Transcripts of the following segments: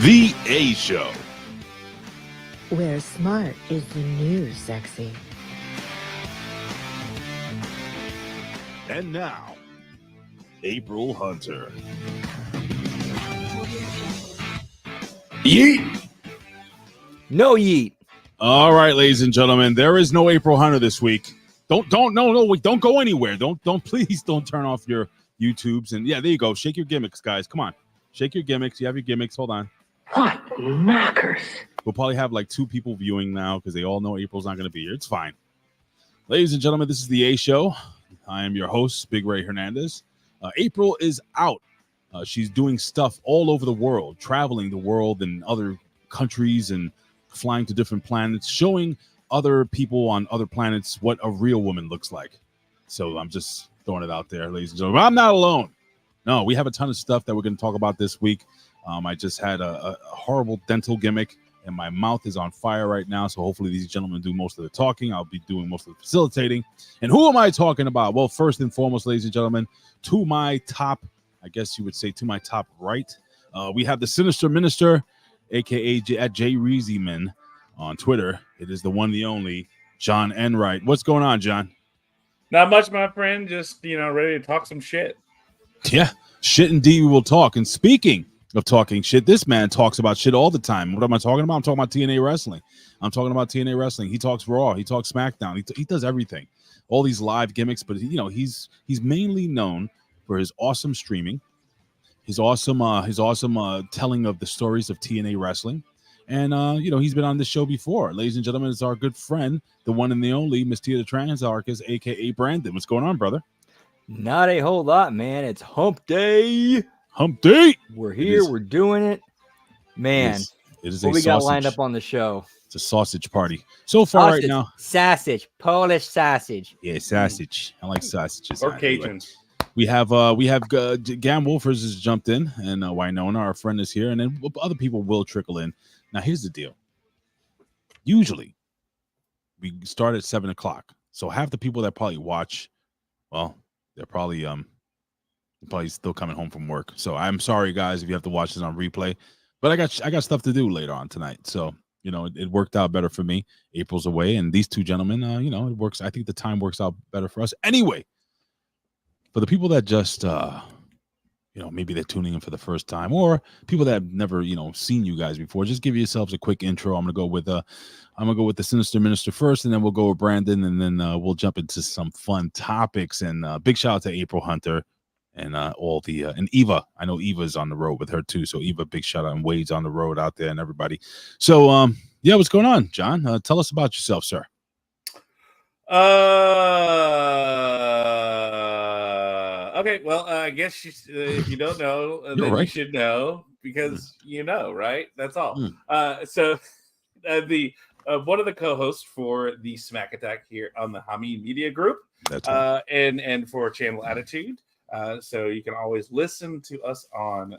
The A Show. Where smart is the new sexy. And now, April Hunter. Yeet! No yeet. All right, ladies and gentlemen, there is no April Hunter this week. Don't go anywhere. Please don't turn off your YouTubes. And yeah, there you go. Shake your gimmicks, guys. Come on. Shake your gimmicks. You have your gimmicks. Hold on. What knockers? We'll probably have like 2 people viewing now because they all know April's not going to be here. It's fine. Ladies and gentlemen, this is the A Show. I am your host, Big Ray Hernandez. April is out. She's doing stuff all over the world, traveling the world and other countries and flying to different planets, showing other people on other planets what a real woman looks like. So I'm just throwing it out there, ladies and gentlemen. I'm not alone. No, we have a ton of stuff that we're going to talk about this week. I just had a horrible dental gimmick, and my mouth is on fire right now. So hopefully these gentlemen do most of the talking. I'll be doing most of the facilitating. And who am I talking about? Well, first and foremost, ladies and gentlemen, to my top, I guess you would say to my top right, we have the Sinister Minister, a.k.a. at J. Reezyman on Twitter. It is the one, the only, John Enright. What's going on, John? Not much, my friend. Just, ready to talk some shit. Yeah, shit indeed we will talk. And speaking of talking shit, this man talks about shit all the time. What am I talking about? I'm talking about TNA Wrestling. He talks Raw. He talks SmackDown. He does everything. All these live gimmicks. But, he's mainly known for his awesome streaming, his awesome telling of the stories of TNA Wrestling. And, he's been on this show before. Ladies and gentlemen, it's our good friend, the one and the only, Miss Tia the Transarchus, a.k.a. Brandon. What's going on, brother? Not a whole lot, man. It's hump day. Hump day. We're here. We're doing it. Man, it is what we got lined up on the show? It's a sausage party. So far sausage, right now. Sausage. Polish sausage. Yeah, sausage. I like sausages. Or Cajun. We have Gam Wolfers has jumped in, and Winona, our friend, is here, and then other people will trickle in. Now, here's the deal. Usually, we start at 7 o'clock. So half the people that probably watch, well, they're probably still coming home from work. So I'm sorry, guys, if you have to watch this on replay. But I got stuff to do later on tonight. So, it worked out better for me. April's away, and these 2 gentlemen, it works. I think the time works out better for us. Anyway, for the people that just, maybe they're tuning in for the first time, or people that have never, seen you guys before, just give yourselves a quick intro. I'm gonna go with the Sinister Minister first, and then we'll go with Brandon, and then we'll jump into some fun topics. And big shout out to April Hunter and all the and Eva. I know Eva's on the road with her too. So Eva, big shout out, and Wade's on the road out there, and everybody. So yeah, what's going on, John? Tell us about yourself, sir. Okay, well, I guess if you don't know, then right. you should know because right? That's all. So the one of the co-hosts for the Smack Attack here on the Hameen Media Group, That's right. and for Channel Attitude. So you can always listen to us on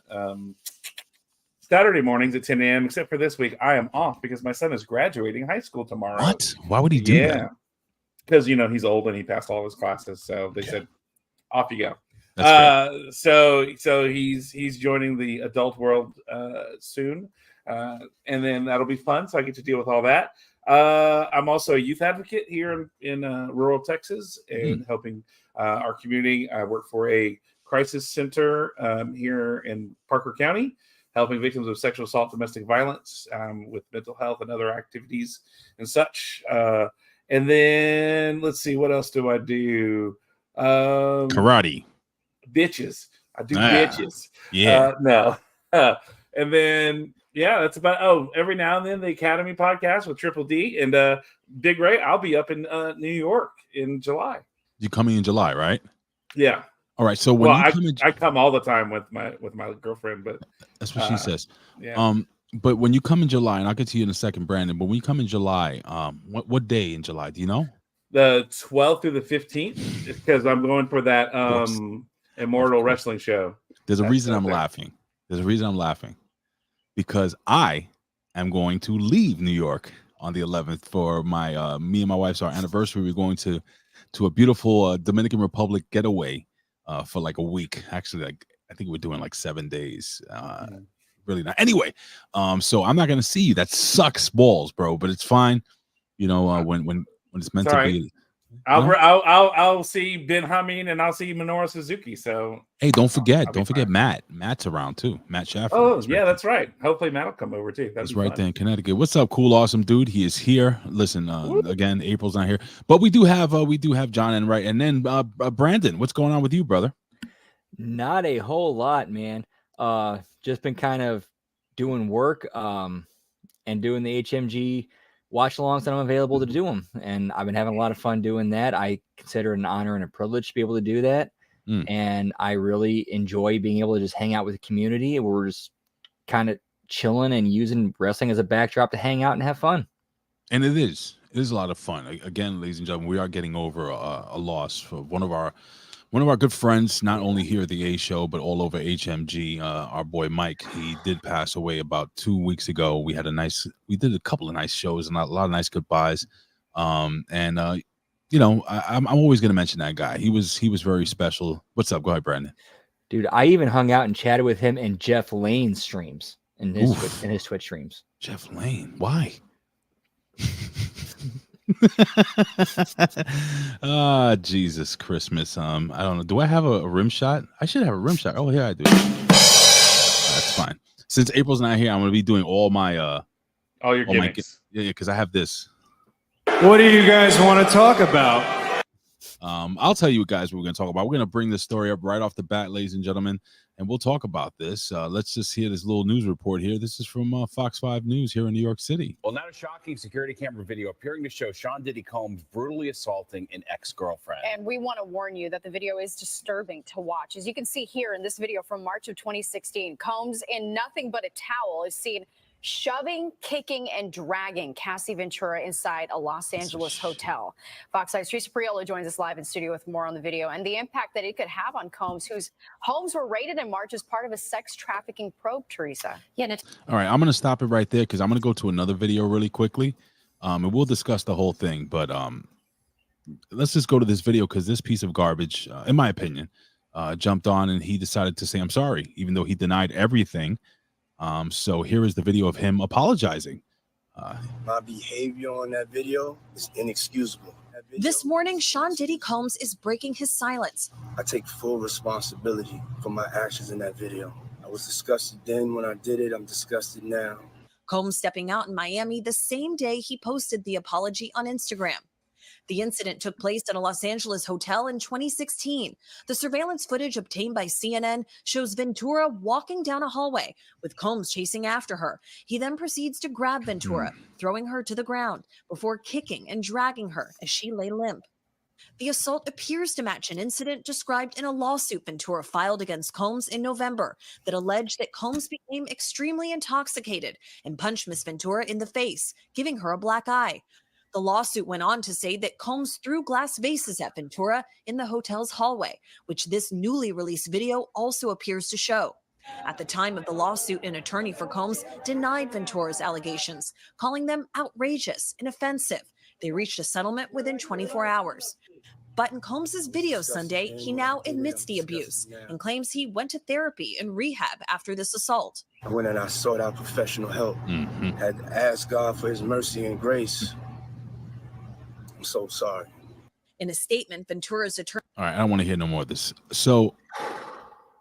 Saturday mornings at 10 a.m. Except for this week, I am off because my son is graduating high school tomorrow. What? Why would he do that? Because he's old and he passed all his classes, so they said, "Off you go." So he's joining the adult world soon, and then that'll be fun. So I get to deal with all that. I'm also a youth advocate here in rural Texas and helping our community. I work for a crisis center here in Parker County, helping victims of sexual assault, domestic violence, with mental health and other activities and such. And then let's see, what else do I do? Karate. Bitches. I do bitches. Yeah. No. And then that's about every now and then the Academy podcast with Triple D and Big Ray. I'll be up in New York in July. You coming in July, right? Yeah. All right. So I come all the time with my girlfriend, but that's what she says. Yeah. But when you come in July, and I'll get to you in a second, Brandon. But when you come in July, what day in July? Do you know? The 12th through the 15th, because I'm going for that Immortal Wrestling show. There's a reason I'm laughing. Because I am going to leave New York on the 11th for my me and my wife's our anniversary. We're going to a beautiful Dominican Republic getaway for like a week. Actually, I think we're doing like 7 days. really not. Anyway, so I'm not gonna see you. That sucks balls, bro. But it's fine. You know, when it's meant to be. I'll see Ben Hameen and I'll see Minoru Suzuki. So hey, don't forget fine. Matt. Matt's around too. Matt Schaffer. Oh yeah, that's right. Hopefully Matt will come over too. He's right there in Connecticut. What's up, cool, awesome dude? He is here. Listen, again, April's not here, but we do have John and right, and then Brandon. What's going on with you, brother? Not a whole lot, man. Just been kind of doing work, and doing the HMG watch alongs that I'm available to do them, and I've been having a lot of fun doing that. I consider it an honor and a privilege to be able to do that, and I really enjoy being able to just hang out with the community. We're just kind of chilling and using wrestling as a backdrop to hang out and have fun. And it is a lot of fun. Again, ladies and gentlemen, we are getting over a loss for one of our good friends, not only here at the A Show, but all over HMG. Our boy Mike, he did pass away about 2 weeks ago. We did a couple of nice shows and a lot of nice goodbyes. You know, I'm always going to mention that guy. He was very special. What's up? Go ahead, Brandon. Dude, I even hung out and chatted with him in Jeff Lane's streams, in his Twitch streams. Jeff Lane, why? Jesus Christmas. I don't know. Do I have a rim shot? I should have a rim shot. Oh, yeah, I do. That's fine. Since April's not here, I'm going to be doing all your gimmicks. Yeah, because I have this. What do you guys want to talk about? I'll tell you guys what we're going to talk about. We're going to bring this story up right off the bat, ladies and gentlemen, and we'll talk about this. Let's just hear this little news report here. This is from Fox 5 News here in New York City. Well, now a shocking security camera video appearing to show Sean Diddy Combs brutally assaulting an ex-girlfriend. And we want to warn you that the video is disturbing to watch. As you can see here in this video from March of 2016, Combs, in nothing but a towel, is seen shoving, kicking, and dragging Cassie Ventura inside a Los Angeles hotel. Fox 5's Teresa Priola joins us live in studio with more on the video and the impact that it could have on Combs, whose homes were raided in March as part of a sex trafficking probe, Teresa. Yeah. All right, I'm going to stop it right there because I'm going to go to another video really quickly, and we'll discuss the whole thing. But let's just go to this video because this piece of garbage, in my opinion, jumped on and he decided to say, I'm sorry, even though he denied everything. So here is the video of him apologizing. My behavior on that video is inexcusable. This morning, Sean Diddy Combs is breaking his silence. I take full responsibility for my actions in that video. I was disgusted then when I did it. I'm disgusted now. Combs stepping out in Miami the same day he posted the apology on Instagram. The incident took place at a Los Angeles hotel in 2016. The surveillance footage obtained by CNN shows Ventura walking down a hallway with Combs chasing after her. He then proceeds to grab Ventura, throwing her to the ground before kicking and dragging her as she lay limp. The assault appears to match an incident described in a lawsuit Ventura filed against Combs in November that alleged that Combs became extremely intoxicated and punched Miss Ventura in the face, giving her a black eye. The lawsuit went on to say that Combs threw glass vases at Ventura in the hotel's hallway, which this newly released video also appears to show. At the time of the lawsuit, an attorney for Combs denied Ventura's allegations, calling them outrageous and offensive. They reached a settlement within 24 hours. But in Combs' video Sunday, he now admits the abuse and claims he went to therapy and rehab after this assault. I went and I sought out professional help. Had asked God for his mercy and grace. I'm so sorry. In a statement, Ventura's attorney. All right, I don't want to hear no more of this. So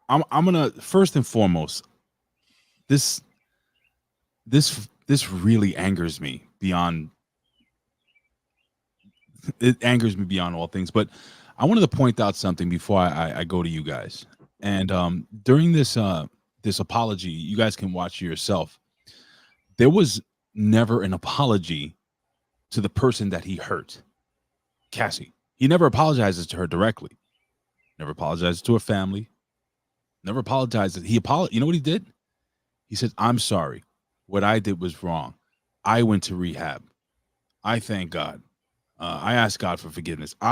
I'm gonna first and foremost, this really angers me beyond. It angers me beyond all things. But I wanted to point out something before I go to you guys. And during this apology, you guys can watch yourself. There was never an apology to the person that he hurt, Cassie. He never apologizes to her directly. Never apologizes to her family. Never apologizes. You know what he did? He said, I'm sorry. What I did was wrong. I went to rehab. I thank God. I ask God for forgiveness. Me.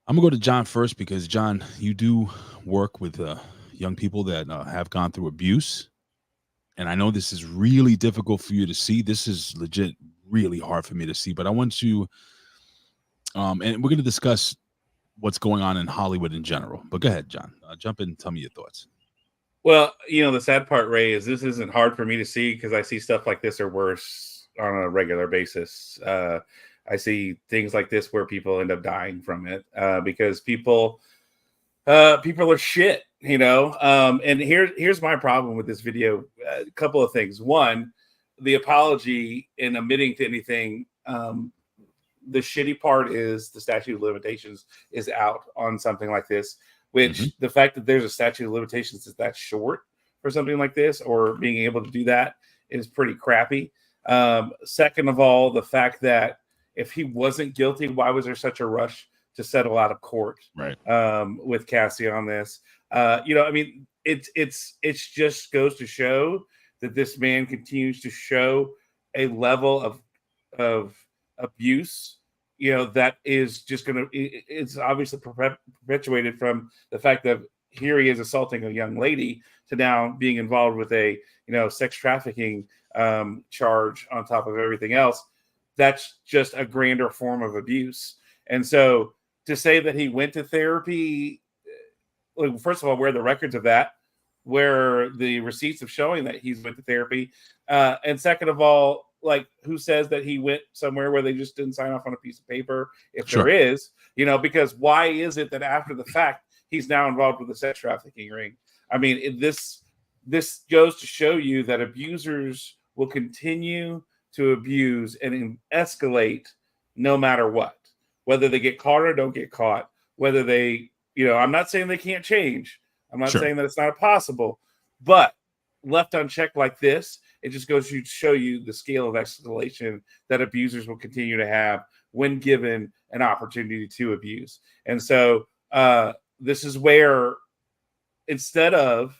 I'm going to go to John first because, John, you do work with young people that have gone through abuse. And I know this is really difficult for you to see. This is legit really hard for me to see. But I want you, and we're going to discuss what's going on in Hollywood in general. But go ahead, John. Jump in and tell me your thoughts. Well, the sad part, Ray, is this isn't hard for me to see because I see stuff like this or worse on a regular basis. I see things like this where people end up dying from it because people are shit, And here's my problem with this video. A couple of things. One, the apology in admitting to anything. The shitty part is the statute of limitations is out on something like this, which the fact that there's a statute of limitations that's short for something like this or being able to do that is pretty crappy. Second of all, the fact that if he wasn't guilty, why was there such a rush to settle out of court with Cassie on this? It's just goes to show that this man continues to show a level of abuse, that is just it's obviously perpetuated from the fact that here he is assaulting a young lady to now being involved with a, sex trafficking charge on top of everything else. That's just a grander form of abuse. And so to say that he went to therapy, first of all, where are the records of that? Where are the receipts of showing that he's went to therapy? And second of all, who says that he went somewhere where they just didn't sign off on a piece of paper? If there is, because why is it that after the fact he's now involved with the sex trafficking ring? I mean, this goes to show you that abusers will continue to abuse and escalate no matter what, whether they get caught or don't get caught, whether they, I'm not saying they can't change. I'm not saying that it's not possible, but left unchecked like this, it just goes to show you the scale of escalation that abusers will continue to have when given an opportunity to abuse. And so this is where, instead of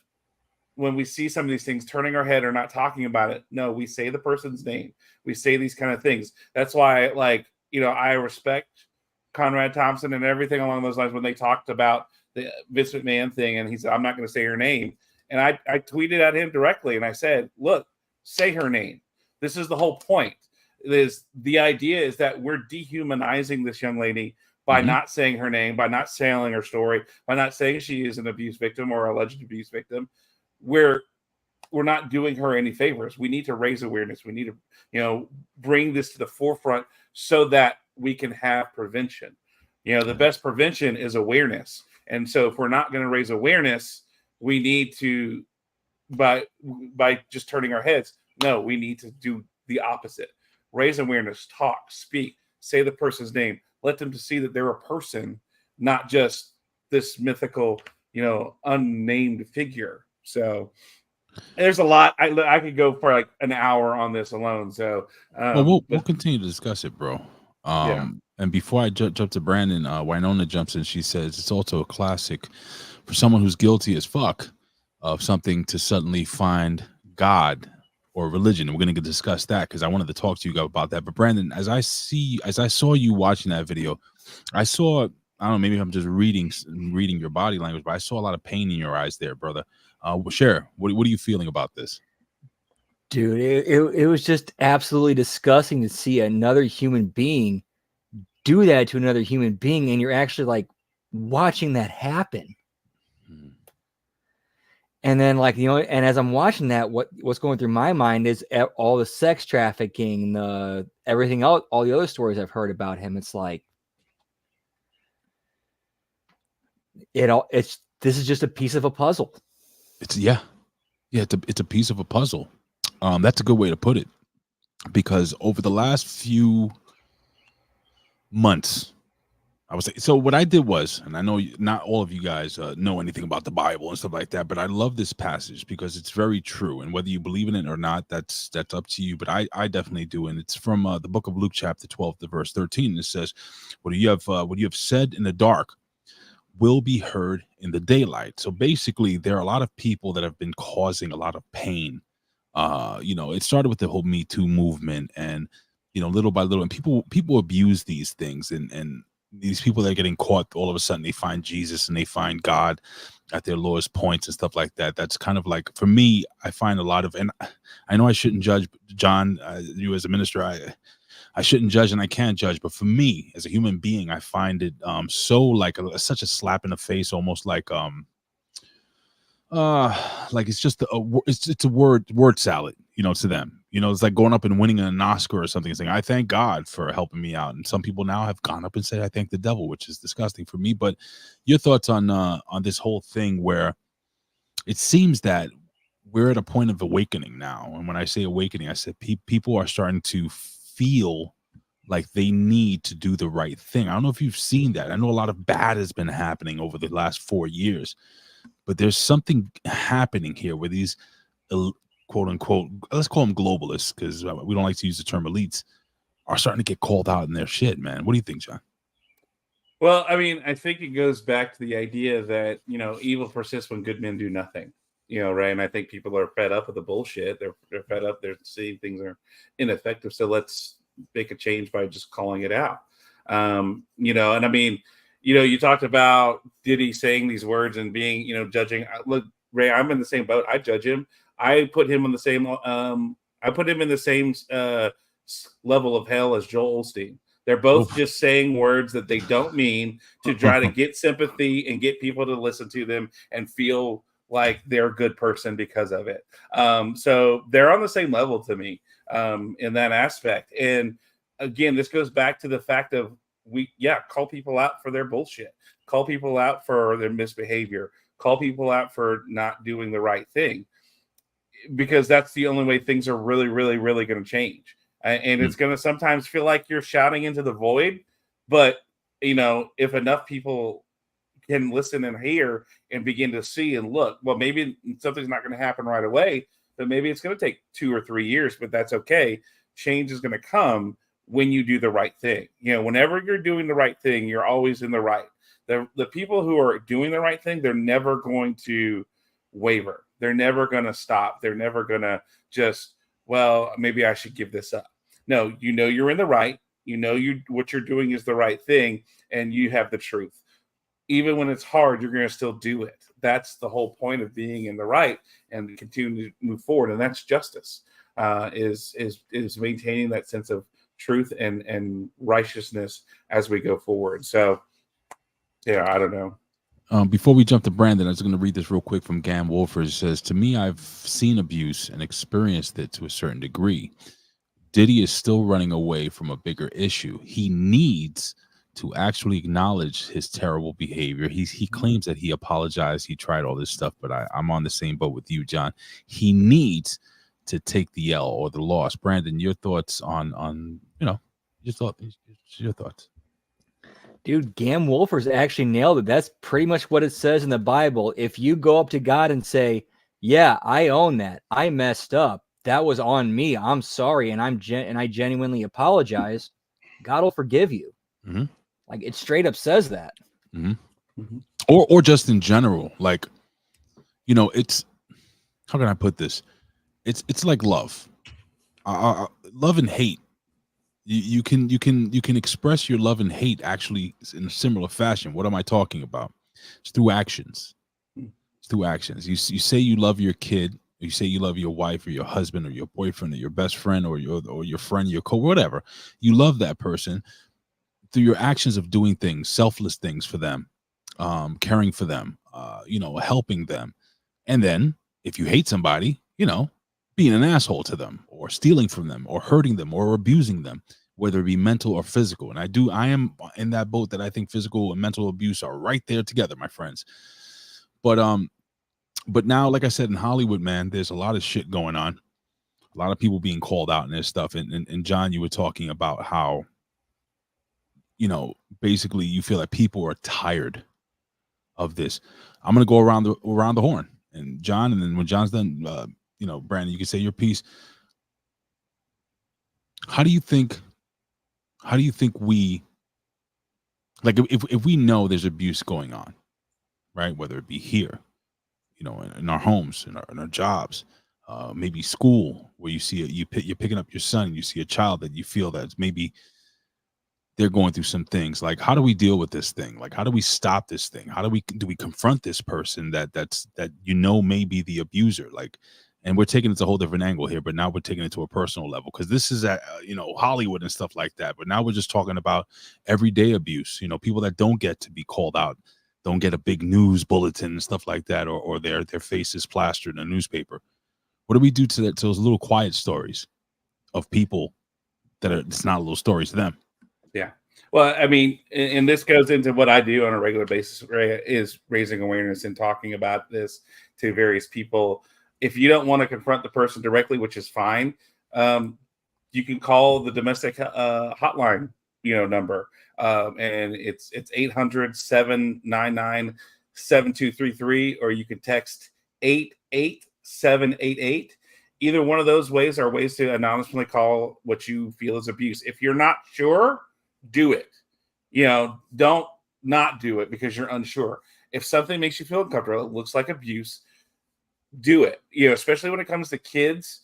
when we see some of these things, turning our head or not talking about it, no, we say the person's name. We say these kind of things. That's why, I respect Conrad Thompson and everything along those lines when they talked about the Vince McMahon thing, and he said, I'm not going to say her name. And I tweeted at him directly, and I said, look, say her name. This is the whole point. The idea is that we're dehumanizing this young lady by not saying her name, by not telling her story, by not saying she is an abuse victim or alleged abuse victim. We're not doing her any favors. We need to raise awareness. We need to, bring this to the forefront so that we can have prevention. The best prevention is awareness. And so if we're not going to raise awareness, we need to, by just turning our heads, no, we need to do the opposite. Raise awareness, talk, speak, say the person's name, let them to see that they're a person, not just this mythical, unnamed figure. So there's a lot. I could go for an hour on this alone. So we'll continue to discuss it, bro. And before I jump to Brandon, Winona jumps in. She says it's also a classic for someone who's guilty as fuck of something to suddenly find God or religion. And we're going to discuss that because I wanted to talk to you about that. But Brandon, as I saw you watching that video, I don't know, maybe I'm just reading your body language, but I saw a lot of pain in your eyes there, brother. Share, what are you feeling about this? Dude, it was just absolutely disgusting to see another human being do that to another human being, and you're actually watching that happen. And then and as I'm watching that, what's going through my mind is all the sex trafficking, everything else, all the other stories I've heard about him. It's this is just a piece of a puzzle. It's a piece of a puzzle. That's a good way to put it, because over the last few months, I was so what I did was, and I know not all of you guys know anything about the Bible and stuff like that, but I love this passage because it's very true. And whether you believe in it or not, that's up to you. But I definitely do, and it's from the book of Luke, chapter 12, to verse 13. And it says, what you have said in the dark will be heard in the daylight. So basically, there are a lot of people that have been causing a lot of pain. It started with the whole Me Too movement, and little by little, and people abuse these things, and these people that are getting caught, all of a sudden they find Jesus and they find God at their lowest points and stuff like that. That's kind of for me, I find a lot of, and I know I shouldn't judge, John, you as a minister, I shouldn't judge and I can't judge, but for me as a human being, I find it so such a slap in the face, almost Like it's just it's a word salad, to them. It's like going up and winning an Oscar or something. It's like, I thank God for helping me out. And some people now have gone up and said, I thank the devil, which is disgusting for me. But your thoughts on this whole thing where it seems that we're at a point of awakening now. And when I say awakening, I said people are starting to feel like they need to do the right thing. I don't know if you've seen that. I know a lot of bad has been happening over the last 4 years, but there's something happening here where these quote unquote, let's call them globalists, because we don't like to use the term elites, are starting to get called out in their shit, man. What do you think, John? Well, I mean, I think it goes back to the idea that, evil persists when good men do nothing, right? And I think people are fed up with the bullshit. They're fed up. They're seeing things are ineffective. So let's make a change by just calling it out. And I mean, you talked about Diddy saying these words and being, judging. Look, Ray, I'm in the same boat. I judge him. I put him in the same level of hell as Joel Osteen. They're both just saying words that they don't mean to try to get sympathy and get people to listen to them and feel like they're a good person because of it. So they're on the same level to me in that aspect. And again, this goes back to the fact of call people out for their bullshit, call people out for their misbehavior, call people out for not doing the right thing, because that's the only way things are really, really, really going to change. And it's going to sometimes feel like you're shouting into the void. But, if enough people can listen and hear and begin to see and look, well, maybe something's not going to happen right away, but maybe it's going to take 2 or 3 years, but that's okay. Change is going to come when you do the right thing. Whenever you're doing the right thing, you're always in the right. The people who are doing the right thing, they're never going to waver. They're never going to stop. They're never going to just, well, maybe I should give this up. No, you're in the right. What you're doing is the right thing, and you have the truth. Even when it's hard, you're going to still do it. That's the whole point of being in the right and continue to move forward. And that's justice, is maintaining that sense of truth and righteousness as we go forward. So, yeah, I don't know. Before we jump to Brandon, I was going to read this real quick from Gam Wolfers. It says, to me, I've seen abuse and experienced it to a certain degree. Diddy is still running away from a bigger issue. He needs to actually acknowledge his terrible behavior. He claims that he apologized. He tried all this stuff, but I'm on the same boat with you, John. He needs to take the L or the loss. Brandon, your thoughts on your thoughts. Dude, Gam Wolfers actually nailed it. That's pretty much what it says in the Bible. If you go up to God and say, yeah, I own that. I messed up. That was on me. I'm sorry. And I genuinely apologize. God will forgive you. Mm-hmm. Like, it straight up says that. Mm-hmm. Mm-hmm. Or just in general, like, it's, how can I put this? It's like love, love and hate. You can express your love and hate actually in a similar fashion. What am I talking about? It's through actions. It's through actions. You say you love your kid. You say you love your wife or your husband or your boyfriend or your best friend or your friend, your whatever. You love that person through your actions of doing things, selfless things for them, caring for them, helping them. And then if you hate somebody, being an asshole to them or stealing from them or hurting them or abusing them, whether it be mental or physical. And I am in that boat that I think physical and mental abuse are right there together, my friends. But now, like I said, in Hollywood, man, there's a lot of shit going on. A lot of people being called out in this stuff. And John, you were talking about how, basically you feel like people are tired of this. I'm going to go around the horn, and John, and then when John's done, Brandon, you can say your piece. How do you think we, like, if we know there's abuse going on, right? Whether it be here, in our homes, in our jobs, maybe school, where you see you're picking up your son, and you see a child that you feel that maybe they're going through some things. Like, how do we deal with this thing? Like, how do we stop this thing? How do we confront this person that may be the abuser? Like, and we're taking it to a whole different angle here, but now we're taking it to a personal level, because this is at Hollywood and stuff like that. But now we're just talking about everyday abuse. People that don't get to be called out, don't get a big news bulletin and stuff like that, or their faces plastered in a newspaper. What do we do to those little quiet stories of people that are, it's not little stories to them? Yeah. Well, I mean, and this goes into what I do on a regular basis, right, is raising awareness and talking about this to various people. If you don't want to confront the person directly, which is fine, you can call the domestic hotline, number, and it's 800-799-7233, or you can text 88788. Either one of those ways are ways to anonymously call what you feel is abuse. If you're not sure, do it. Don't not do it because you're unsure. If something makes you feel uncomfortable, it looks like abuse, do it. Especially when it comes to kids.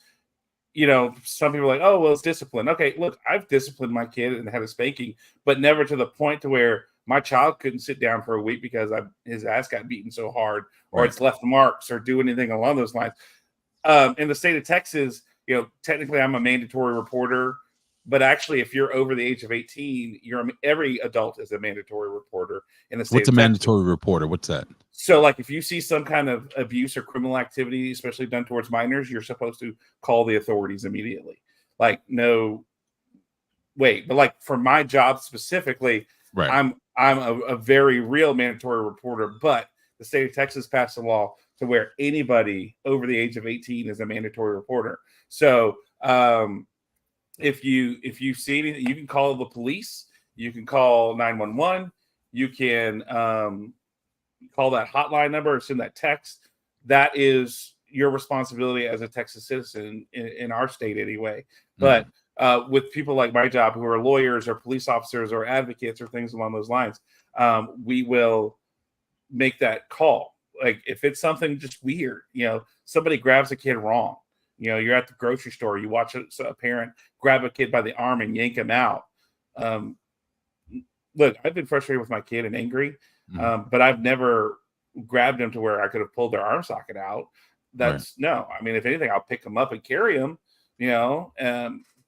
Some people are like, oh, well, it's discipline. Okay, look, I've disciplined my kid and had a spanking, but never to the point to where my child couldn't sit down for a week because his ass got beaten so hard, or it's left marks, or do anything along those lines. In the state of Texas, technically I'm a mandatory reporter, but actually, if you're over the age of 18, every adult is a mandatory reporter in the state. What's a mandatory reporter? What's that? So, like, if you see some kind of abuse or criminal activity, especially done towards minors, you're supposed to call the authorities immediately. Like, no, wait, but like for my job specifically, right, I'm a very real mandatory reporter, but the state of Texas passed a law to where anybody over the age of 18 is a mandatory reporter. So, if you see anything, you can call the police, you can call 911, you can call that hotline number or send that text. That is your responsibility as a Texas citizen in our state anyway. But with people like my job who are lawyers or police officers or advocates or things along those lines, we will make that call. Like if it's something just weird, somebody grabs a kid wrong. You're at the grocery store, you watch a parent grab a kid by the arm and yank him out. Look, I've been frustrated with my kid and angry, but I've never grabbed him to where I could have pulled their arm socket out. No. I mean, if anything, I'll pick them up and carry them,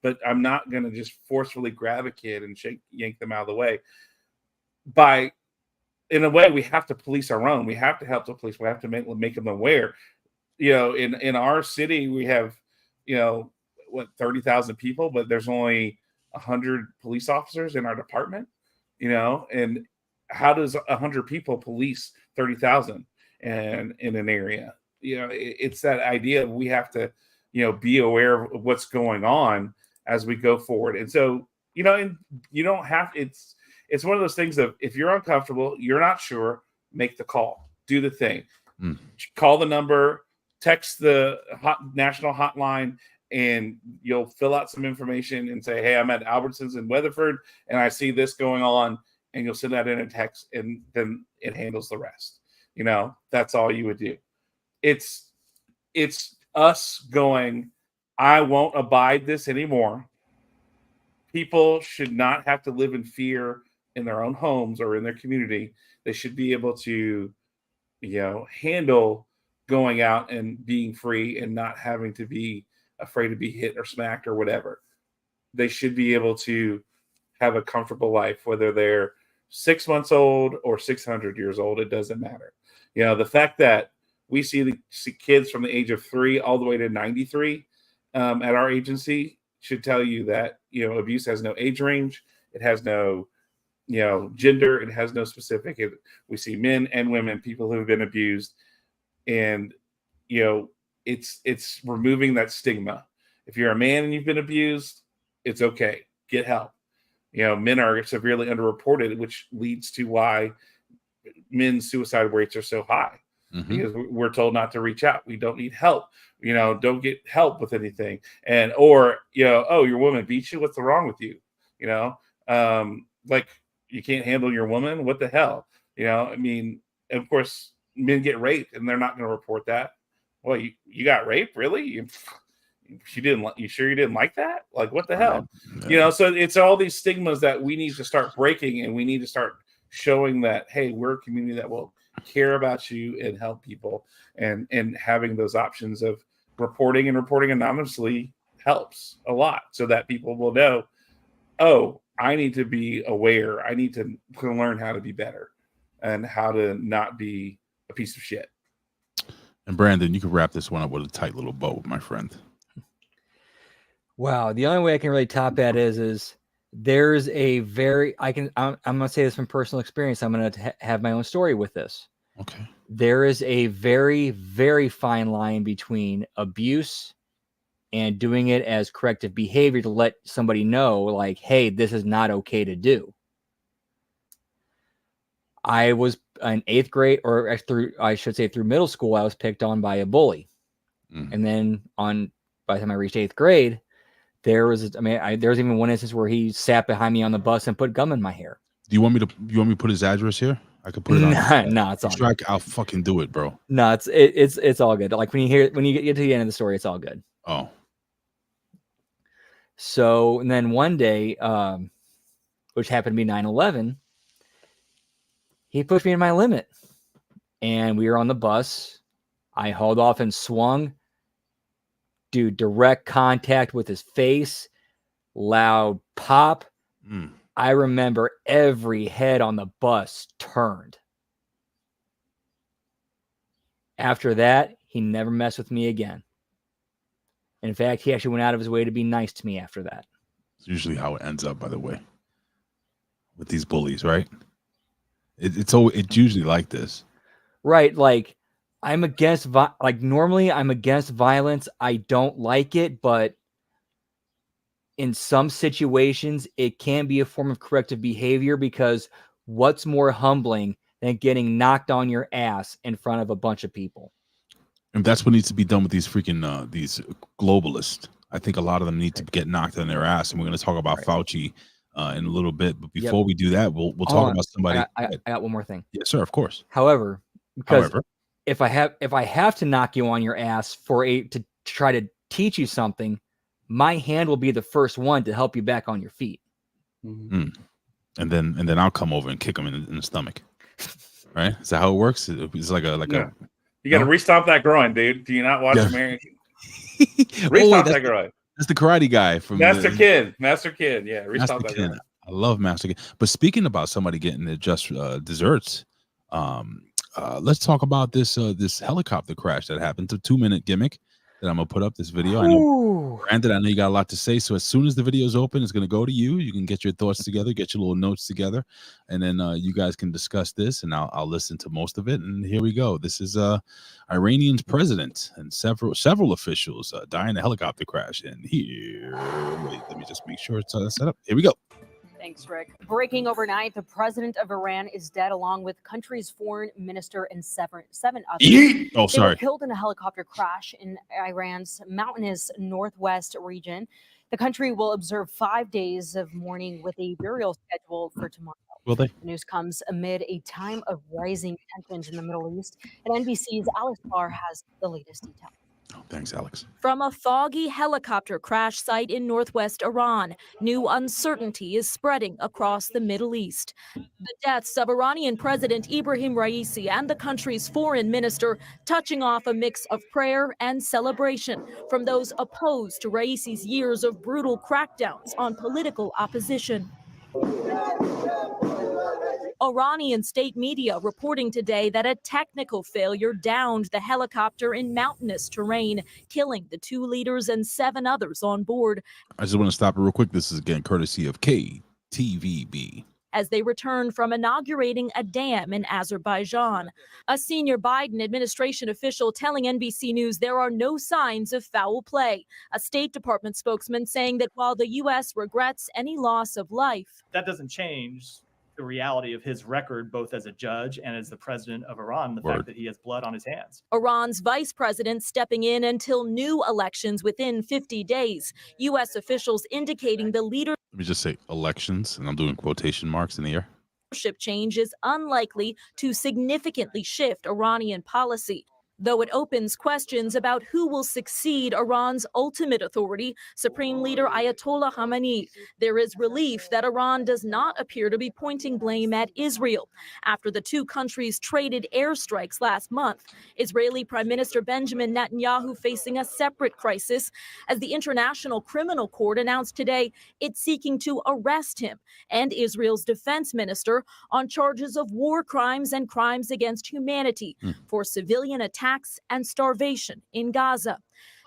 but I'm not going to just forcefully grab a kid and yank them out of the way. In a way, we have to police our own. We have to help the police. We have to make them aware. In our city, we have, 30,000 people, but there's only 100 police officers in our department, and how does 100 people police 30,000 and in an area? It's that idea of we have to, be aware of what's going on as we go forward. And so, and you don't have, it's one of those things of if you're uncomfortable, you're not sure, make the call, do the thing, call the number, text the national hotline, and you'll fill out some information and say, hey, I'm at Albertsons in Weatherford and I see this going on, and you'll send that in a text, and then it handles the rest. That's all you would do. It's us going, I won't abide this anymore. People should not have to live in fear in their own homes or in their community. They should be able to, handle going out and being free and not having to be afraid to be hit or smacked or whatever. They should be able to have a comfortable life, whether they're 6 months old or 600 years old. It doesn't matter. The fact that we see kids from the age of 3 all the way to 93 at our agency should tell you that, abuse has no age range. It has no, gender. It has no specific. We see men and women, people who have been abused. And, it's removing that stigma. If you're a man and you've been abused, it's okay. Get help. Men are severely underreported, which leads to why men's suicide rates are so high. Because we're told not to reach out. We don't need help. Don't get help with anything. Oh, your woman beat you. What's wrong with you? Like you can't handle your woman. What the hell? I mean, of course, men get raped and they're not going to report that. Well, you got raped? Really? You sure you didn't like that? Like, what the hell? So it's all these stigmas that we need to start breaking, and we need to start showing that, hey, we're a community that will care about you and help people, and having those options of reporting anonymously helps a lot, so that people will know, oh, I need to be aware. I need to learn how to be better. and how to not be a piece of shit. And Brandon, you can wrap this one up with a tight little bow, my friend. Wow, the only way I can really top that is there's a very I'm gonna say this from personal experience. I'm gonna have my own story with this. Okay. There is a very, very fine line between abuse and doing it as corrective behavior to let somebody know, like, hey, this is not okay to do. I was in 8th grade, or through middle school, I was picked on by a bully. And then by the time I reached 8th grade, there was even one instance where he sat behind me on the bus and put gum in my hair. Do you want me to put his address here? I could put it on. No, it's all good. I'll fucking do it, bro. No, it's all good. Like when you get to the end of the story, it's all good. Oh. So, and then one day, which happened to be 9/11, he pushed me in my limit, and we were on the bus. I hauled off and swung. Dude, direct contact with his face, loud pop. I remember every head on the bus turned. After that, he never messed with me again. In fact, he actually went out of his way to be nice to me after that. It's usually how it ends up, by the way, with these bullies, right? It's usually like this. Right, like normally I'm against violence. I don't like it, but in some situations, it can be a form of corrective behavior, because what's more humbling than getting knocked on your ass in front of a bunch of people? And that's what needs to be done with these freaking these globalists. I think a lot of them need to get knocked on their ass, and we're going to talk about Fauci in a little bit. But before we do that, we'll talk about somebody. I got one more thing. Yes, sir. Of course. However, if I have to knock you on your ass to try to teach you something, my hand will be the first one to help you back on your feet. And then I'll come over and kick him in the stomach. Right? Is that how it works? It's like a You got to restomp that groin, dude. Do you not watch American? Restomp that groin. That's the karate guy from Master Kid. Yeah, restomp that groin. I love Master Kid. But speaking about somebody getting their just desserts, let's talk about this helicopter crash that happened. It's a 2-minute gimmick that I'm gonna put up this video. I know, Brandon, I know you got a lot to say. So as soon as the video's open, it's gonna go to you. You can get your thoughts together, get your little notes together, and then you guys can discuss this, and I'll listen to most of it. And here we go. This is Iranian's president and several officials die in a helicopter crash. And here, wait, let me just make sure it's set up. Here we go. Thanks, Rick. Breaking overnight, the president of Iran is dead, along with country's foreign minister and seven others. They were killed in a helicopter crash in Iran's mountainous northwest region. The country will observe 5 days of mourning with a burial scheduled for tomorrow. Will they? The news comes amid a time of rising tensions in the Middle East, and NBC's Alex Barr has the latest details. Oh, thanks, Alex. From a foggy helicopter crash site in northwest Iran, new uncertainty is spreading across the Middle East. The deaths of Iranian President Ibrahim Raisi and the country's foreign minister touching off a mix of prayer and celebration from those opposed to Raisi's years of brutal crackdowns on political opposition. Iranian state media reporting today that a technical failure downed the helicopter in mountainous terrain, killing the 2 leaders and 7 others on board. I just want to stop it real quick. This is again courtesy of KTVB. As they returned from inaugurating a dam in Azerbaijan. A senior Biden administration official telling NBC News there are no signs of foul play. A State Department spokesman saying that while the U.S. regrets any loss of life, that doesn't change the reality of his record, both as a judge and as the president of Iran, the fact that he has blood on his hands. Iran's vice president stepping in until new elections within 50 days. U.S. officials indicating the leadership. Let me just say elections, and I'm doing quotation marks in the air. Change is unlikely to significantly shift Iranian policy. though it opens questions about who will succeed Iran's ultimate authority, Supreme Leader Ayatollah Khamenei. There is relief that Iran does not appear to be pointing blame at Israel. After the two countries traded airstrikes last month, Israeli Prime Minister Benjamin Netanyahu facing a separate crisis as the International Criminal Court announced today it's seeking to arrest him and Israel's defense minister on charges of war crimes and crimes against humanity for civilian attacks and starvation in Gaza.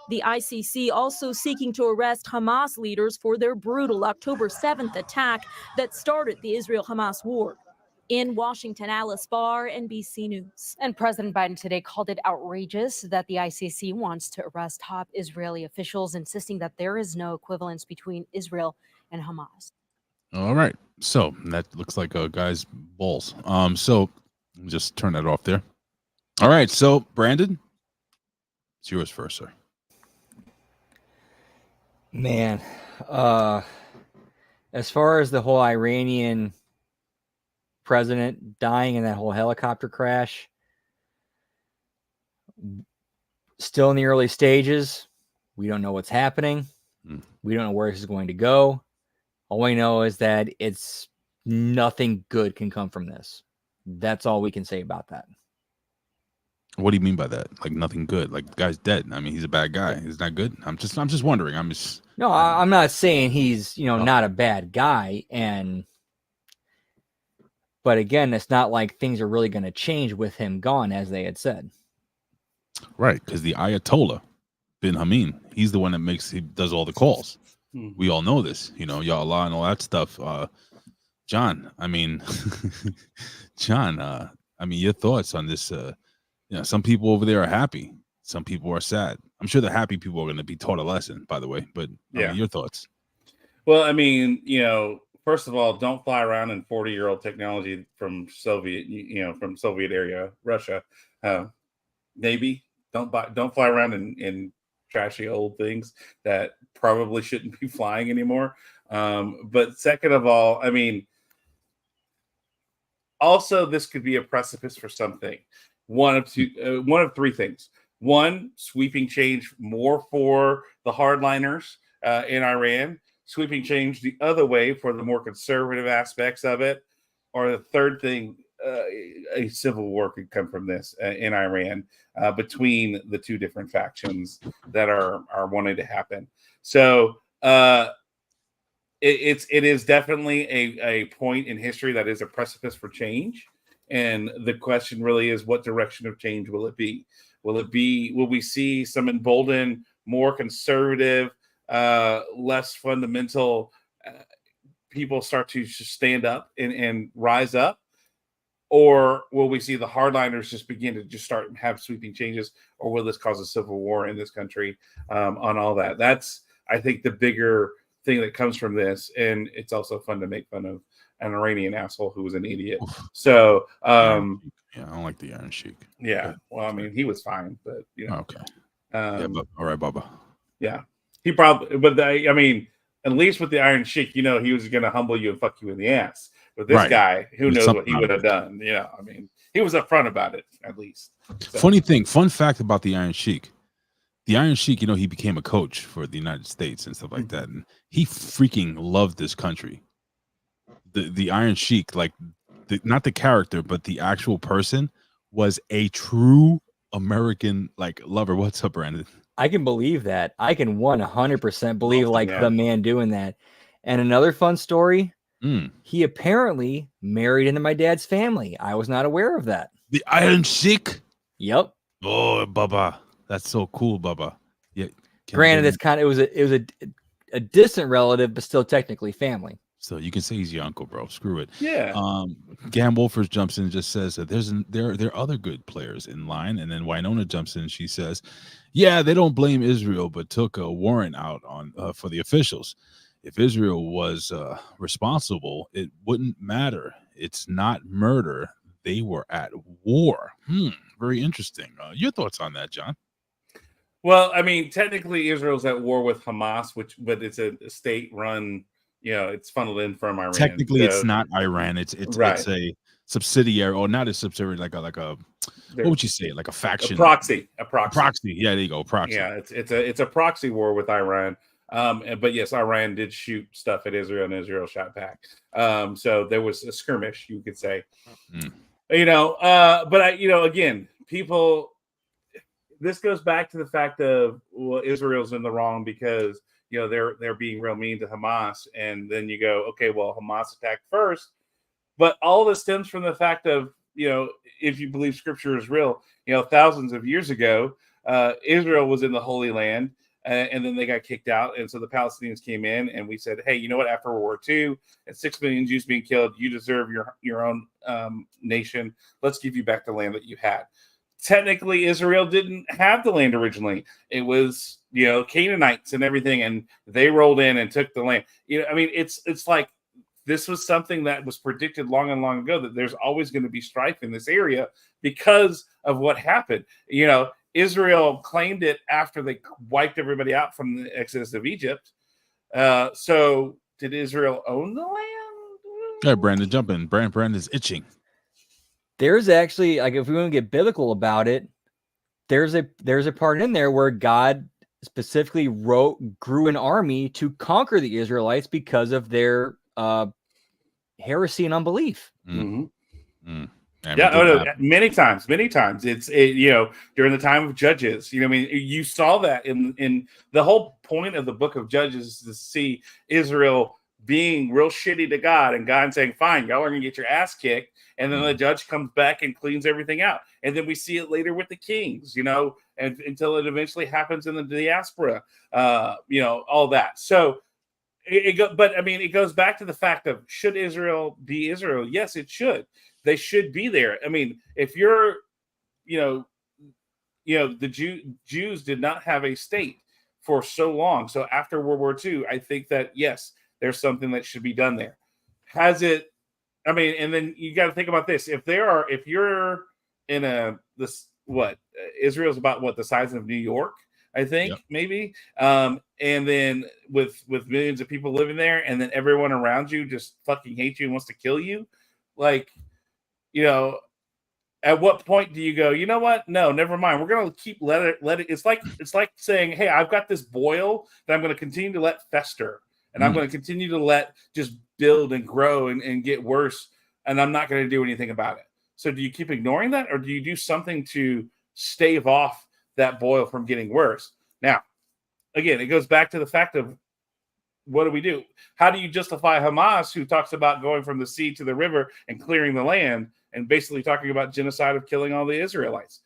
The ICC also seeking to arrest Hamas leaders for their brutal October 7th attack that started the Israel-Hamas war. In Washington, Alice Barr, NBC News. And President Biden today called it outrageous that the ICC wants to arrest top Israeli officials, insisting that there is no equivalence between Israel and Hamas. All right. So that looks like a guy's balls. So just turn that off there. All right. So Brandon, it's yours first, sir. Man, as far as the whole Iranian president dying in that whole helicopter crash, still in the early stages. We don't know what's happening. We don't know where this is going to go. All we know is that it's nothing good can come from this. That's all we can say about that. What do you mean by that? Like nothing good? Like the guy's dead. I mean, he's a bad guy. He's not good. I'm just wondering. No, I'm not saying he's, not a bad guy. But again, it's not like things are really going to change with him gone, as they had said. Right, because the Ayatollah bin Khamenei, he's the one that he does all the calls. We all know this, Ya Allah and all that stuff. John, I mean, your thoughts on this? Some people over there are happy. Some people are sad. I'm sure the happy people are going to be taught a lesson, by the way. But your thoughts? Well, I mean, first of all, don't fly around in 40-year-old technology from Soviet area, Russia. Maybe don't fly around in trashy old things that probably shouldn't be flying anymore. But second of all, I mean, also this could be a precipice for something. One of three things. One, sweeping change more for the hardliners in Iran. Sweeping change the other way for the more conservative aspects of it. Or the third thing, a civil war could come from this in Iran between the two different factions that are wanting to happen. So it is definitely a point in history that is a precipice for change. And the question really is, what direction of change will it be? Will we see some emboldened, more conservative, less fundamental people start to just stand up and rise up? Or will we see the hardliners just begin to just start and have sweeping changes? Or will this cause a civil war in this country on all that? That's, I think, the bigger thing that comes from this. And it's also fun to make fun of an Iranian asshole who was an idiot. So, I don't like the Iron Sheik. Yeah. Well, I mean, he was fine, but, Okay. But all right, Bubba. Yeah. He probably, but I mean, at least with the Iron Sheik, he was going to humble you and fuck you in the ass. But this guy, who knows what he would have done? I mean, he was upfront about it, at least. So. Fun fact about the Iron Sheik. The Iron Sheik, he became a coach for the United States and stuff like that. And he freaking loved this country. The Iron Sheik, like, not the character, but the actual person, was a true American, like, lover. What's up, Brandon? I can believe that. I can 100% believe the man doing that. And another fun story, he apparently married into my dad's family. I was not aware of that. The Iron Sheik? Yep. Oh, Bubba. That's so cool, Bubba. Yeah. Granted, it was a distant relative, but still technically family. So you can say he's your uncle, bro. Screw it. Yeah. Gam Wolfers jumps in and just says that there are other good players in line. And then Winona jumps in and she says, yeah, they don't blame Israel, but took a warrant out on for the officials. If Israel was responsible, it wouldn't matter. It's not murder. They were at war. Very interesting. Your thoughts on that, John? Well, I mean, technically Israel's at war with Hamas, but it's a state-run. It's funneled in from Iran. Technically, it's not Iran. It's a subsidiary, or not a subsidiary, like a what would you say? Like a faction, a proxy. Yeah, there you go, proxy. Yeah, it's a proxy war with Iran. But yes, Iran did shoot stuff at Israel, and Israel shot back. So there was a skirmish, you could say. But again, people. This goes back to the fact of, well, Israel's in the wrong because they're being real mean to Hamas, and then you go, okay, well, Hamas attacked first, but all this stems from the fact of, if you believe Scripture is real, thousands of years ago, Israel was in the Holy Land, and then they got kicked out, and so the Palestinians came in, and we said, hey, you know what? After World War II, and 6 million Jews being killed, you deserve your own nation. Let's give you back the land that you had. Technically, Israel didn't have the land originally. It was, Canaanites and everything, and they rolled in and took the land. It's like this was something that was predicted long and long ago, that there's always going to be strife in this area because of what happened. Israel claimed it after they wiped everybody out from the exodus of Egypt. So did Israel own the land? Yeah, Brandon, jump in. Brandon's itching. There's actually, like, if we want to get biblical about it, there's a part in there where God specifically grew an army to conquer the Israelites because of their heresy and unbelief. Mm-hmm. Many times. It's during the time of Judges. You saw that in the whole point of the book of Judges is to see Israel being real shitty to God, and God saying, fine, y'all are gonna get your ass kicked, and then the judge comes back and cleans everything out. And then we see it later with the kings, and until it eventually happens in the diaspora, all that. So it goes back to the fact of, should Israel be Israel? Yes, it should. They should be there. If you're, the Jews did not have a state for so long. So after World War II, I think that, yes, there's something that should be done there. Has it? And then you got to think about this. If you're in Israel's about the size of New York, I think, maybe. And then with millions of people living there, and then everyone around you just fucking hates you and wants to kill you. At what point do you go, you know what? No, never mind. We're going to keep let it. It's like saying, hey, I've got this boil that I'm going to continue to let fester. And I'm going to continue to let just build and grow and get worse. And I'm not going to do anything about it. So do you keep ignoring that, or do you do something to stave off that boil from getting worse? Now, again, it goes back to the fact of, what do we do? How do you justify Hamas, who talks about going from the sea to the river and clearing the land, and basically talking about genocide of killing all the Israelites?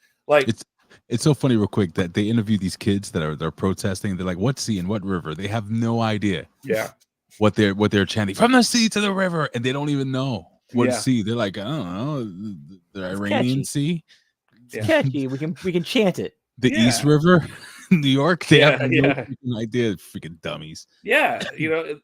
It's so funny, real quick, that they interview these kids that are protesting. They're like, what sea and what river? They have no idea. Yeah. What they're chanting, from the sea to the river, and they don't even know what sea. They're like, I don't know, the Iranian catchy. Sea. It's catchy. We can chant it. The East River, New York. They have no freaking idea. Freaking dummies. Yeah,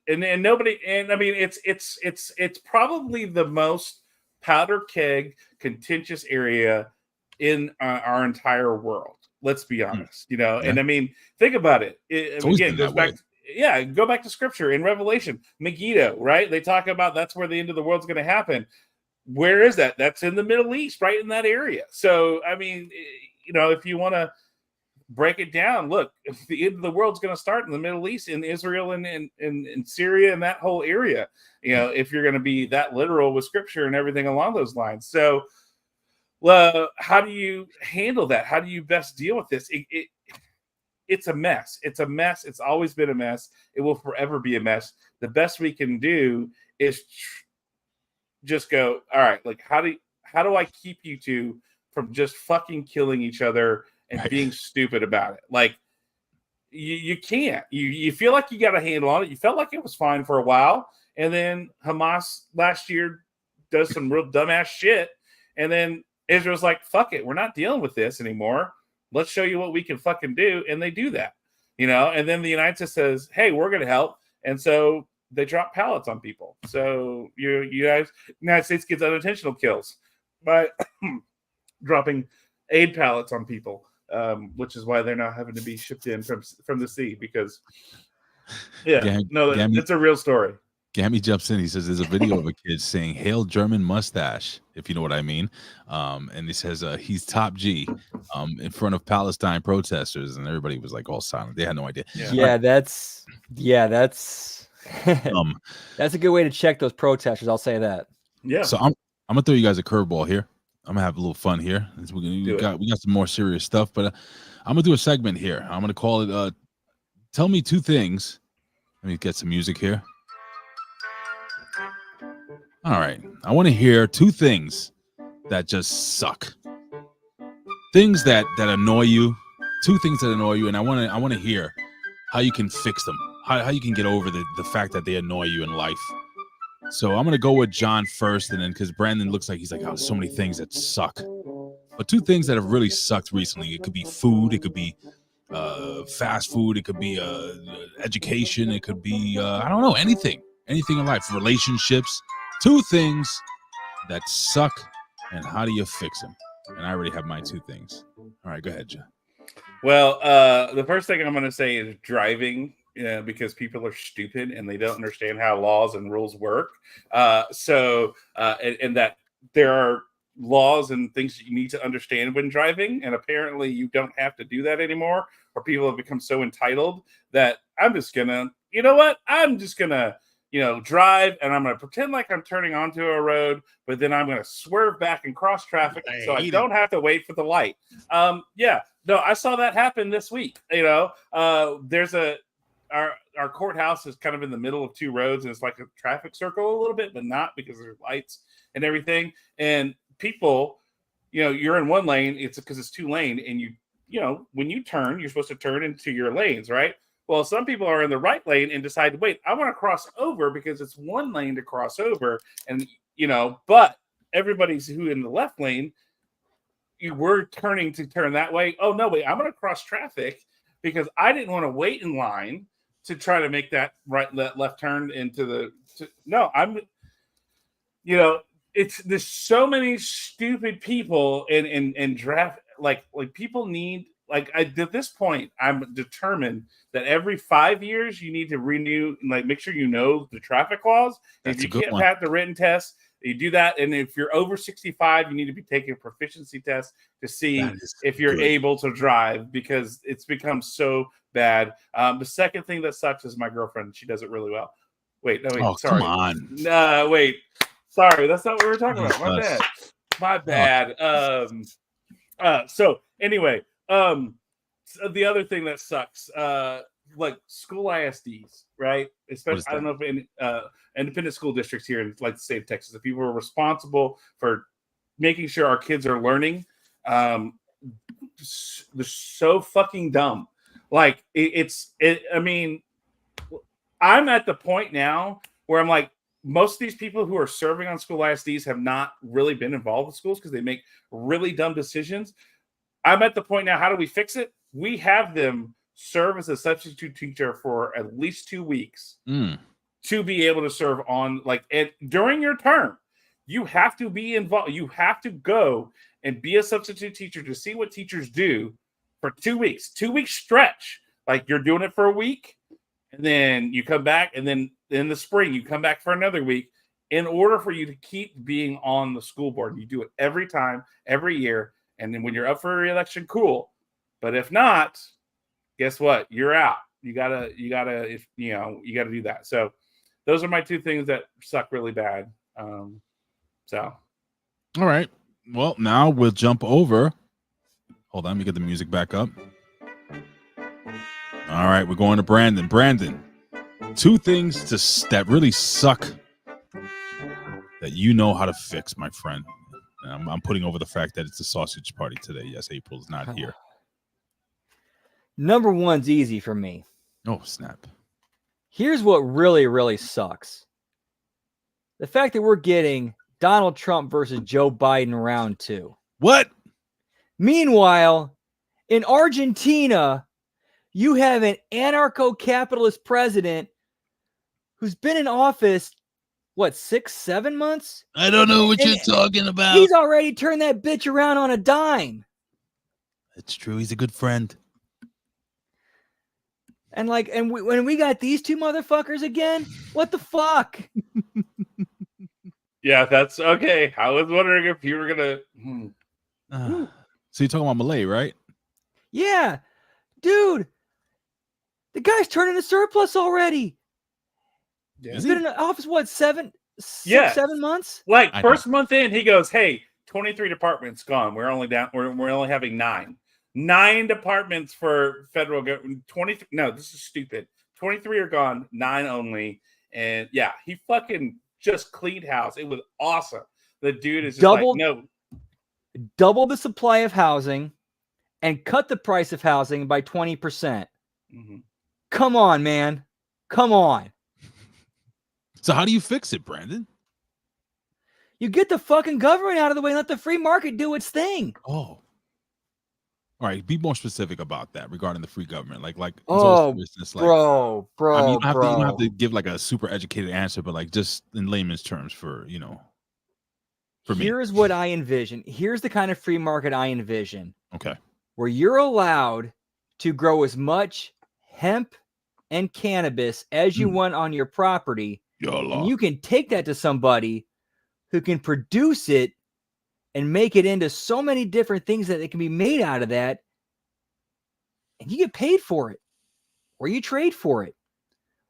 and nobody. And it's probably the most powder keg contentious area in our entire world. Let's be honest. And think about it. Again, goes back. Go back to Scripture in Revelation, Megiddo, right? They talk about that's where the end of the world's going to happen. Where is that? That's in the Middle East, right in that area. So, if you want to break it down, look, if the end of the world's going to start in the Middle East, in Israel and in Syria and that whole area, if you're going to be that literal with Scripture and everything along those lines. So, how do you handle that? How do you best deal with this? It's a mess. It's a mess. It's always been a mess. It will forever be a mess. The best we can do is just go, all right, how do I keep you two from just fucking killing each other and being stupid about it? You can't. You feel like you got a handle on it. You felt like it was fine for a while, and then Hamas last year does some real dumbass shit, and then Israel's like, fuck it, we're not dealing with this anymore. Let's show you what we can fucking do. And they do that, and then the United States says, hey, we're going to help. And so they drop pallets on people. So you guys, United States gets unintentional kills by dropping aid pallets on people, which is why they're now having to be shipped in from the sea, because it's a real story. Gammy jumps in. He says there's a video of a kid saying "Hail German mustache," if you know what I mean. And he says he's top G in front of Palestine protesters, and everybody was like all silent. They had no idea. Yeah, that's that's a good way to check those protesters. I'll say that. Yeah. So I'm gonna throw you guys a curveball here. I'm gonna have a little fun here. We got some more serious stuff, but I'm gonna do a segment here. I'm gonna call it "Tell Me Two Things." Let me get some music here. All right, I want to hear two things that just suck. Things that annoy you. Two things that annoy you, and I want to hear how you can fix them. How you can get over the fact that they annoy you in life. So I'm gonna go with John first, and then because Brandon looks like he's like, oh, so many things that suck. But two things that have really sucked recently. It could be food. It could be fast food. It could be education. It could be I don't know, anything in life. Relationships. Two things that suck, and how do you fix them? And I already have my two things. All right, go ahead, John. Well, the first thing I'm going to say is driving, because people are stupid and they don't understand how laws and rules work. And that there are laws and things that you need to understand when driving, and apparently you don't have to do that anymore, or people have become so entitled that I'm just gonna, drive, and I'm gonna pretend like I'm turning onto a road, but then I'm gonna swerve back and cross traffic so I don't have to wait for the light. No, I saw that happen this week. There's our courthouse is kind of in the middle of two roads, and it's like a traffic circle a little bit, but not, because there's lights and everything. And people, you're in one lane, it's because it's 2-lane, and when you turn, you're supposed to turn into your lanes, right? Well, some people are in the right lane and decide to wait, I want to cross over because it's 1 lane to cross over. And, but everybody's who in the left lane, you were turning to turn that way. Oh, no, wait, I'm going to cross traffic because I didn't want to wait in line to try to make that left turn into there's so many stupid people and draft, like people need, at this point, I'm determined that every 5 years you need to renew, make sure you know the traffic laws. If you can't pass the written test, you do that. And if you're over 65, you need to be taking a proficiency test to see if you're able to drive, because it's become so bad. The second thing that sucks is my girlfriend. She does it really well. Sorry. Come on. Wait. Sorry, that's not what we were talking about. My bad. So anyway, the other thing that sucks, like school ISDs, right? Especially, I don't know if in independent school districts here in the state of Texas, if people are responsible for making sure our kids are learning, they're so fucking dumb. I mean, I'm at the point now where I'm like, most of these people who are serving on school ISDs have not really been involved with schools because they make really dumb decisions. I'm at the point now, how do we fix it? We have them serve as a substitute teacher for at least 2 weeks to be able to serve on, and during your term, you have to be involved. You have to go and be a substitute teacher to see what teachers do for 2 weeks, 2 week stretch. You're doing it for a week, and then you come back, and then in the spring, you come back for another week in order for you to keep being on the school board. You do it every time, every year. And then when you're up for re-election, cool. But if not, guess what? You're out. You gotta do that. So those are my two things that suck really bad. All right. Well, now we'll jump over. Hold on, let me get the music back up. All right, we're going to Brandon. Brandon, two things that really suck that you know how to fix, my friend. I'm putting over the fact that it's a sausage party today. Yes, April's not here. Number one's easy for me. Oh, snap. Here's what really, really sucks. The fact that we're getting Donald Trump versus Joe Biden round 2. What? Meanwhile, in Argentina, you have an anarcho-capitalist president who's been in office, 6-7 months? I don't know what you're talking about. He's already turned that bitch around on a dime. It's true. He's a good friend. And when we got these two motherfuckers again, what the fuck? Yeah, that's okay. I was wondering if you were gonna. So you're talking about Malay, right? Yeah, dude, the guy's turning a surplus already. Yeah. He's been in the office what 7 months? Like first month in, he goes, "Hey, 23 departments gone. We're only down. We're only having 9. 9 departments for federal government. 23. No, this is stupid. 23 are gone. 9 only. And yeah, he fucking just cleaned house. It was awesome. The dude is just double the supply of housing and cut the price of housing by 20%. Mm-hmm. Come on, man. Come on. So how do you fix it, Brandon? You get the fucking government out of the way and let the free market do its thing. Oh. All right, be more specific about that regarding the free government. Like business, bro. I mean, you don't have to give like a super educated answer, but like just in layman's terms for me. Here's what I envision. Here's the kind of free market I envision. Okay. Where you're allowed to grow as much hemp and cannabis as you want on your property. And you can take that to somebody who can produce it and make it into so many different things that it can be made out of that. And you get paid for it, or you trade for it,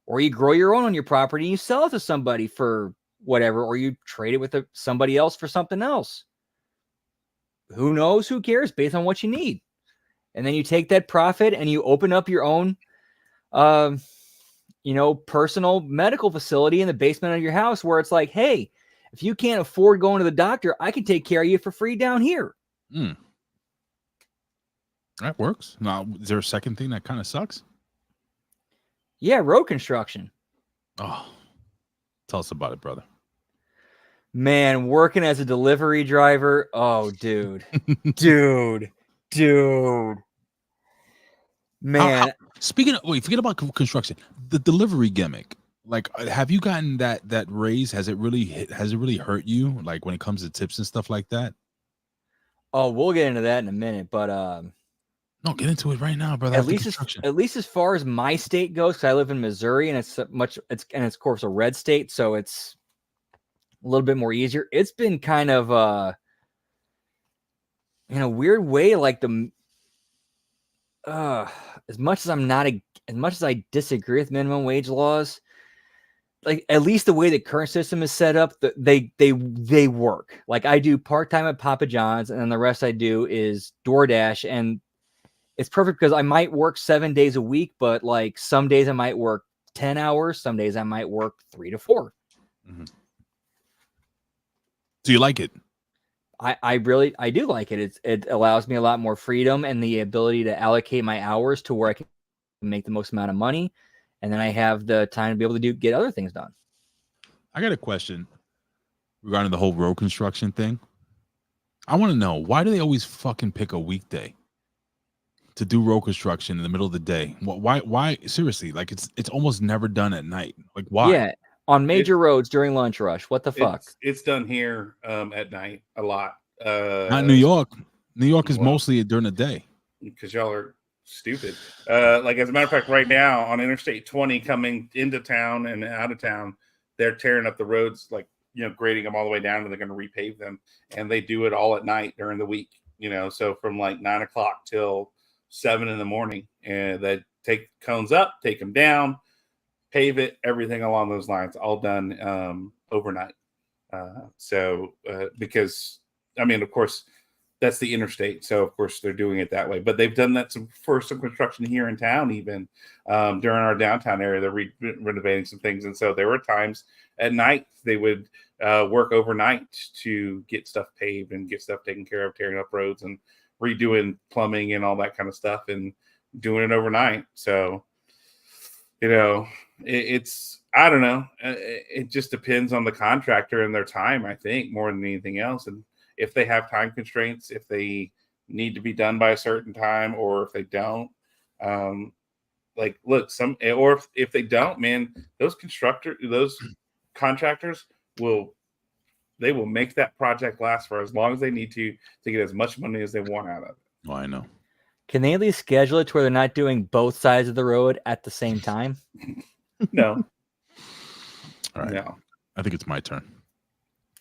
or you grow your own on your property and you sell it to somebody for whatever, or you trade it with somebody else for something else. Who knows? Who cares? Based on what you need. And then you take that profit and you open up your own, personal medical facility in the basement of your house where it's like, hey, if you can't afford going to the doctor, I can take care of you for free down here. That works. Now, is there a second thing that kind of sucks? Yeah, road construction. Oh, tell us about it, brother. Man, working as a delivery driver. Oh, dude. dude. Man. Speaking of, forget about construction. The delivery gimmick. Like, have you gotten that raise? Has it really hurt you? Like when it comes to tips and stuff like that? Oh, we'll get into that in a minute, but no, get into it right now, brother. At least as far as my state goes, because I live in Missouri and it's of course a red state, so it's a little bit more easier. It's been kind of in a weird way, like as much as I disagree with minimum wage laws, like at least the way the current system is set up, they work. Like I do part-time at Papa John's and then the rest I do is DoorDash, and it's perfect because I might work 7 days a week, but like some days I might work 10 hours, some days I might work 3 to 4. Mm-hmm. Do you like it? I do like it. It allows me a lot more freedom and the ability to allocate my hours to where I can make the most amount of money. And then I have the time to be able to get other things done. I got a question regarding the whole road construction thing. I want to know, why do they always fucking pick a weekday to do road construction in the middle of the day? Why seriously? Like it's almost never done at night. Like why? Yeah, on major roads during lunch rush. What the fuck? It's done here at night a lot. Not New York. New York is mostly during the day. Because y'all are stupid. Like as a matter of fact, right now on Interstate 20 coming into town and out of town, they're tearing up the roads, like grading them all the way down, and they're going to repave them. And they do it all at night during the week. So from like 9 o'clock till 7 in the morning, and they take cones up, take them down, pave it, everything along those lines, all done overnight. Because I mean, of course, that's the interstate, so of course they're doing it that way. But they've done that for some construction here in town, even during our downtown area. They're renovating some things, and so there were times at night they would work overnight to get stuff paved and get stuff taken care of, tearing up roads and redoing plumbing and all that kind of stuff, and doing it overnight. So, it's I don't know. It just depends on the contractor and their time, I think, more than anything else. And if they have time constraints, if they need to be done by a certain time, or if they don't, if they don't, man, those contractors will make that project last for as long as they need to get as much money as they want out of it. Oh, I know. Can they at least schedule it to where they're not doing both sides of the road at the same time? No. All right. No. I think it's my turn.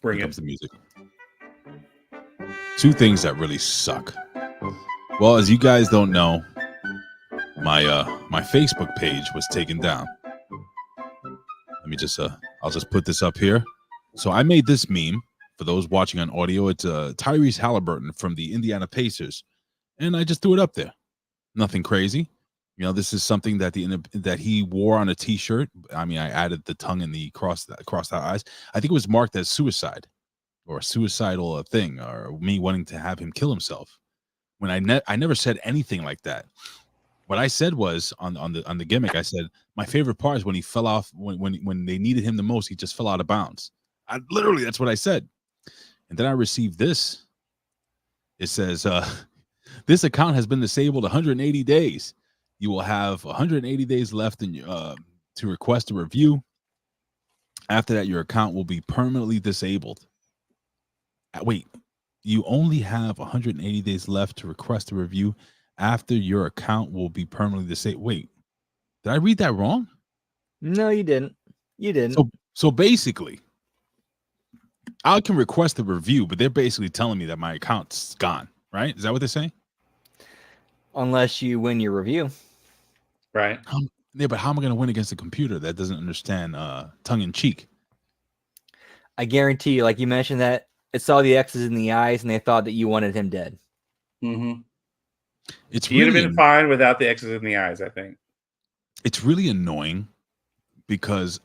Bring Here it. comes the music. Two things that really suck. Well, as you guys don't know, my Facebook page was taken down. Let me just I'll just put this up here. So I made this meme for those watching on audio. It's Tyrese Halliburton from the Indiana Pacers, and I just threw it up there. Nothing crazy. You know, this is something that that he wore on a T-shirt. I mean, I added the tongue and the crossed out eyes. I think it was marked as suicide or a suicidal thing, or me wanting to have him kill himself. When I never said anything like that. What I said was on the gimmick. I said my favorite part is when he fell off when they needed him the most. He just fell out of bounds. Literally, that's what I said. And then I received this. It says, "This account has been disabled 180 days. You will have 180 days left to request a review. After that, your account will be permanently disabled." Wait, you only have 180 days left to request a review. After your account will be permanently disabled. Wait, did I read that wrong? No, you didn't. You didn't. So basically, I can request a review, but they're basically telling me that my account's gone, right? Is that what they're saying? Unless you win your review. Right. Yeah, but how am I going to win against a computer that doesn't understand tongue in cheek? I guarantee you, like you mentioned, that it saw the X's in the eyes and they thought that you wanted him dead. Mm-hmm. It's You'd really have been fine without the X's in the eyes, I think. It's really annoying because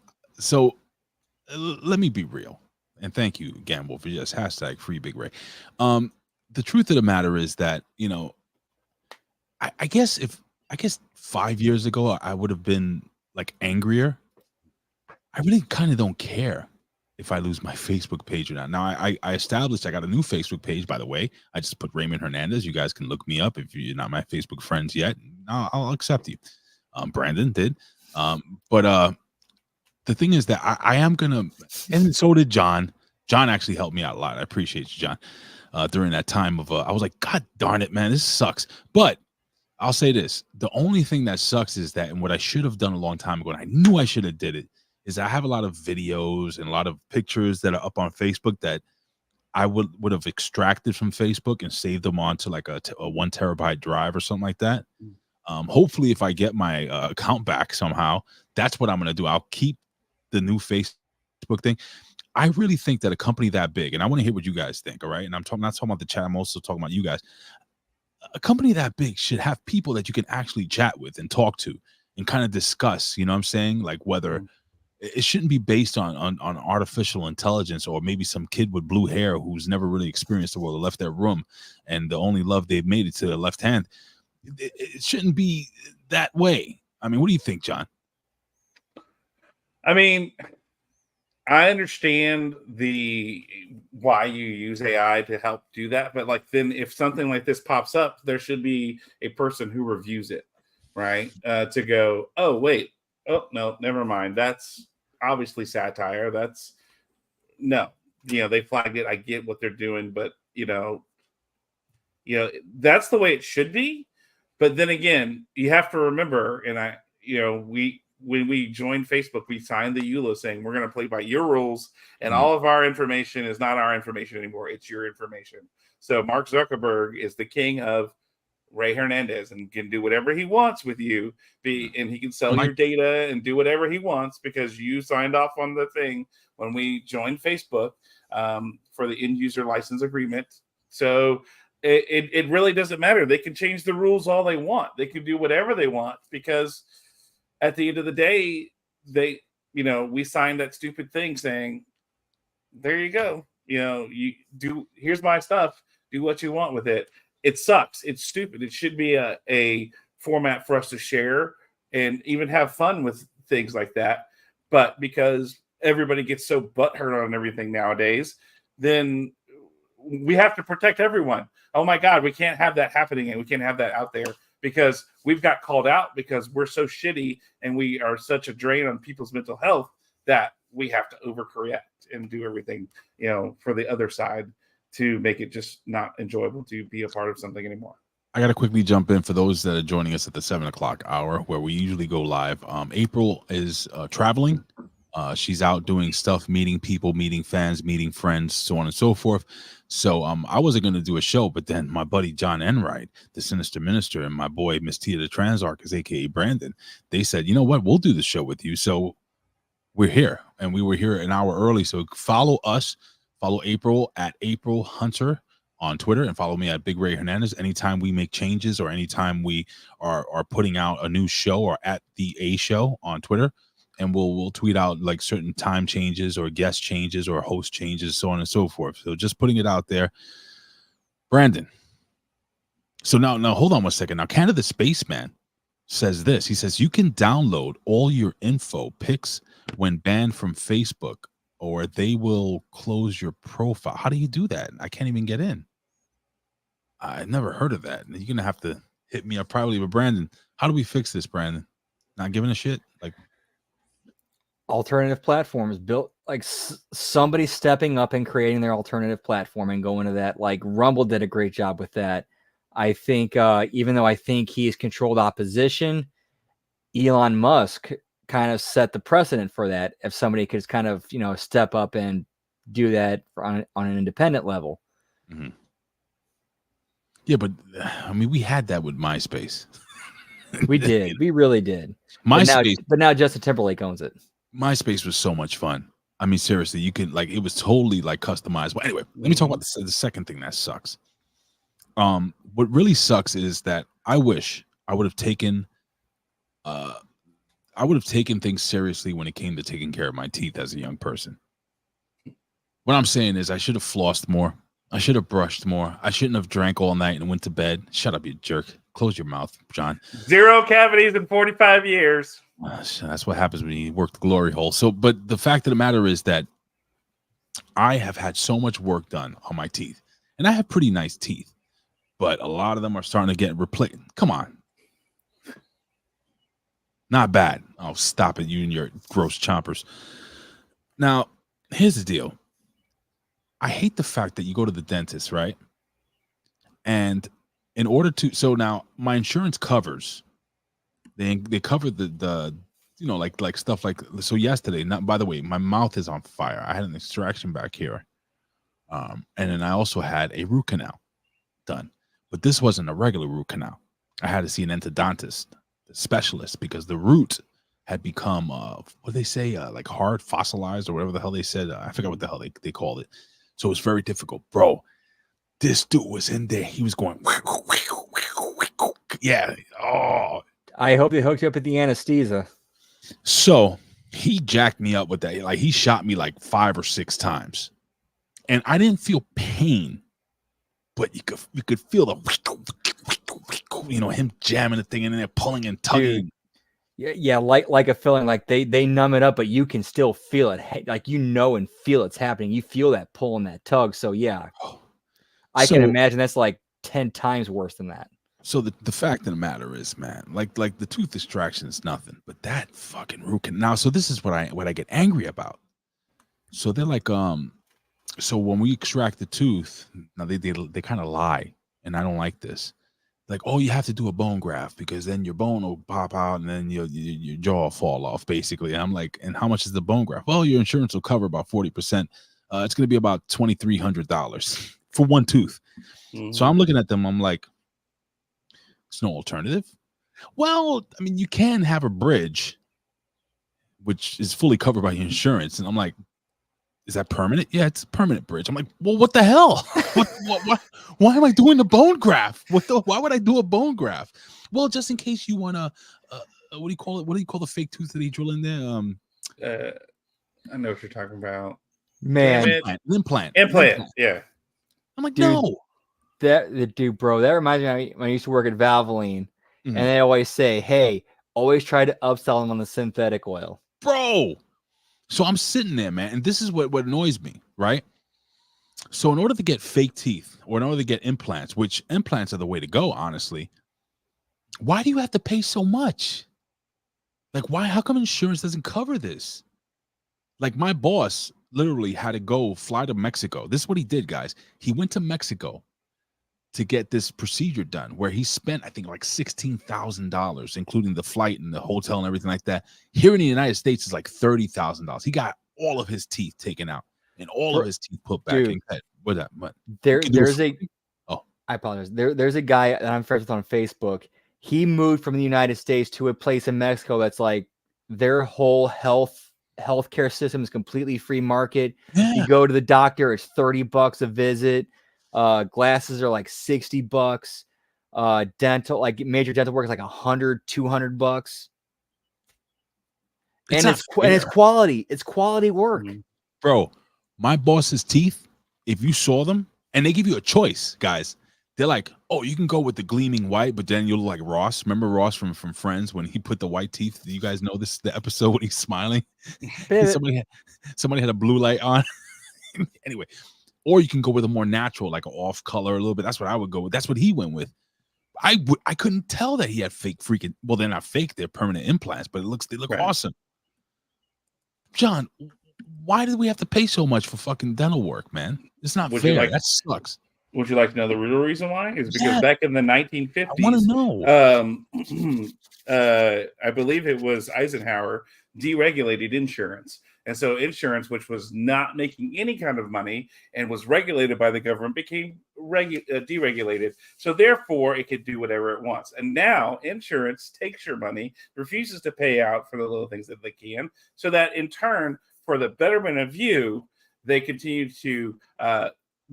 let me be real. And thank you, Gamble, for just hashtag free Big Ray. The truth of the matter is that, you know, I guess 5 years ago I would have been like angrier. I really kind of don't care if I lose my Facebook page or not. Now I established I got a new Facebook page, by the way. I just put Raymond Hernandez. You guys can look me up if you're not my Facebook friends yet. I'll accept you. Brandon did. But the thing is that I am gonna, and so did John. John actually helped me out a lot. I appreciate you, John. During that time of I was like, God darn it, man, this sucks. But I'll say this: the only thing that sucks is that, and what I should have done a long time ago, and I knew I should have did it, is I have a lot of videos and a lot of pictures that are up on Facebook that I would have extracted from Facebook and saved them onto like a 1 terabyte drive or something like that. Hopefully, if I get my account back somehow, that's what I'm going to do. I'll keep the new Facebook thing. I really think that a company that big, and I want to hear what you guys think, all right? And I'm not talking about the chat. I'm also talking about you guys. A company that big should have people that you can actually chat with and talk to and kind of discuss, you know what I'm saying? Like whether it shouldn't be based on artificial intelligence or maybe some kid with blue hair who's never really experienced the world or left their room and the only love they've made it to their left hand. It shouldn't be that way. I mean, what do you think, John? I mean, I understand why you use AI to help do that, but like then if something like this pops up, there should be a person who reviews it, right? To go, oh wait, oh no, never mind. That's obviously satire. That's no, they flagged it. I get what they're doing, but that's the way it should be. But then again, you have to remember, and when we joined Facebook, we signed the EULA saying we're going to play by your rules, and all of our information is not our information anymore. It's your information. So Mark Zuckerberg is the king of Ray Hernandez and can do whatever he wants with you. And he can sell your data and do whatever he wants because you signed off on the thing when we joined Facebook for the end user license agreement. So it really doesn't matter. They can change the rules all they want. They can do whatever they want because at the end of the day, we signed that stupid thing saying, there you go. Here's my stuff. Do what you want with it. It sucks. It's stupid. It should be a format for us to share and even have fun with things like that. But because everybody gets so butthurt on everything nowadays, then we have to protect everyone. Oh my God, we can't have that happening and we can't have that out there because we've got called out because we're so shitty and we are such a drain on people's mental health that we have to overcorrect and do everything, for the other side to make it just not enjoyable to be a part of something anymore. I got to quickly jump in for those that are joining us at the 7 o'clock hour where we usually go live. April is traveling. She's out doing stuff, meeting people, meeting fans, meeting friends, so on and so forth. So I wasn't going to do a show, but then my buddy John Enright, the Sinister Minister, and my boy Miss Tia the Transarchist, aka Brandon, they said, you know what, we'll do the show with you. So we're here, and we were here an hour early. So follow us, follow April at April Hunter on Twitter, and follow me at Big Ray Hernandez. Anytime we make changes or anytime we are putting out a new show, or at the A Show on Twitter, and we'll tweet out like certain time changes or guest changes or host changes, so on and so forth. So just putting it out there. Brandon. So now hold on one second. Now Canada Spaceman says this. He says you can download all your info pics when banned from Facebook, or they will close your profile. How do you do that? I can't even get in. I've never heard of that. You're gonna have to hit me up privately. But Brandon, how do we fix this, Brandon? Not giving a shit? Like, alternative platforms built, like somebody stepping up and creating their alternative platform and going to that. Like Rumble did a great job with that. I think even though I think he's controlled opposition, Elon Musk kind of set the precedent for that. If somebody could kind of, step up and do that on an independent level. Mm-hmm. Yeah, but I mean, we had that with MySpace. We did. We really did. MySpace, but now Justin Timberlake owns it. MySpace was so much fun. I mean, seriously, you can it was totally like customizable. Anyway, let me talk about the second thing that sucks. What really sucks is that I wish I would have taken things seriously when it came to taking care of my teeth as a young person. What I'm saying is I should have flossed more. I should have brushed more. I shouldn't have drank all night and went to bed. Shut up, you jerk. Close your mouth, John. 0 cavities in 45 years. That's what happens when you work the glory hole. So, but the fact of the matter is that I have had so much work done on my teeth, and I have pretty nice teeth, but a lot of them are starting to get replaced. Come on. Not bad. Oh, stop it, you and your gross chompers. Now, here's the deal. I hate the fact that you go to the dentist, right? And in order to, so now my insurance covers, they cover the like stuff like, so yesterday, by the way, my mouth is on fire. I had an extraction back here. And then I also had a root canal done, but this wasn't a regular root canal. I had to see an endodontist, specialist, because the root had become, what they say, like hard, fossilized, or whatever the hell they said. I forgot what the hell they called it. So it was very difficult, bro. This dude was in there. He was going, yeah. Oh, I hope they hooked you up at the anesthesia. So he jacked me up with that. Like he shot me like 5 or 6 times, and I didn't feel pain, but you could feel the, him jamming the thing in there, pulling and tugging. Dude. Yeah, like a feeling, like they numb it up, but you can still feel it. Like and feel it's happening. You feel that pull and that tug. So yeah, I can imagine that's like 10 times worse than that. So the fact of the matter is, man, like the tooth extraction is nothing, but that fucking root canal. Now, so this is what I get angry about. So they're like, so when we extract the tooth, now they kind of lie, and I don't like this. Like, oh, you have to do a bone graft because then your bone will pop out and then your jaw will fall off, basically. And I'm like, and how much is the bone graft? Well, your insurance will cover about 40%. It's going to be about $2,300 for one tooth. Mm-hmm. So I'm looking at them. I'm like, it's no alternative. Well, I mean, you can have a bridge, which is fully covered by your insurance. And I'm like, is that permanent? Yeah, it's a permanent bridge. I'm like, well, what the hell? Why am I doing the bone graft? Why would I do a bone graft? Well, just in case you want to, what do you call it? What do you call the fake tooth that they drill in there? I know what you're talking about. Man, implant. Yeah. I'm like, dude, no. Dude, bro, that reminds me when I used to work at Valvoline, and they always say, hey, always try to upsell them on the synthetic oil. Bro. So I'm sitting there, man, and this is what annoys me, right? So in order to get fake teeth or in order to get implants, which implants are the way to go, honestly, why do you have to pay so much? Like, why? How come insurance doesn't cover this? Like, my boss literally had to fly to Mexico. This is what he did, guys. He went to Mexico, to get this procedure done, where he spent, I think, like $16,000, including the flight and the hotel and everything like that. Here in the United States is like $30,000. He got all of his teeth taken out and all of his teeth put back in. What that? I apologize. There's a guy that I'm friends with on Facebook. He moved from the United States to a place in Mexico that's like their whole healthcare system is completely free market. Yeah. You go to the doctor, it's $30 a visit. Glasses are like $60. Dental, like major dental work is like $100-$200. And it's quality. It's quality work. Bro, my boss's teeth, if you saw them, and they give you a choice, guys. They're like, oh, you can go with the gleaming white, but then you'll look like Ross. Remember Ross from Friends when he put the white teeth? Do you guys know the episode when he's smiling? somebody had a blue light on. Anyway, or you can go with a more natural, like an off color a little bit. That's what I would go with. That's what he went with. I couldn't tell that he had fake freaking. Well, they're not fake; they're permanent implants, but they look awesome. John, why did we have to pay so much for fucking dental work, man? It's not fair. That sucks. Would you like to know the real reason why? Is because back in the 1950s, I want to know. I believe it was Eisenhower deregulated insurance. And so insurance, which was not making any kind of money and was regulated by the government, became deregulated. So therefore, it could do whatever it wants. And now insurance takes your money, refuses to pay out for the little things that they can, so that in turn, for the betterment of you, they continue to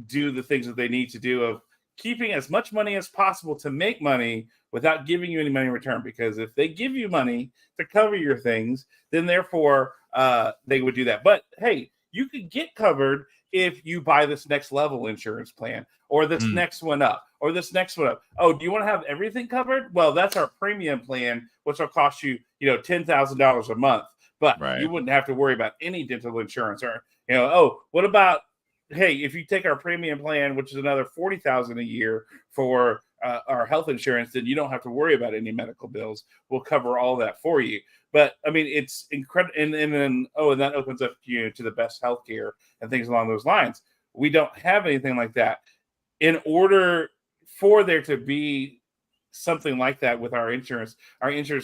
do the things that they need to do of keeping as much money as possible to make money without giving you any money in return. Because if they give you money to cover your things, then therefore they would do that. But hey, you could get covered if you buy this next level insurance plan or this next one up or this next one up. Oh, do you want to have everything covered? Well, that's our premium plan, which will cost you, $10,000 a month. But you wouldn't have to worry about any dental insurance or, oh, what about, hey, if you take our premium plan, which is another $40,000 a year for our health insurance, then you don't have to worry about any medical bills. We'll cover all that for you. But I mean, it's incredible. And then, and that opens up you to the best healthcare and things along those lines. We don't have anything like that. In order for there to be something like that with our insurance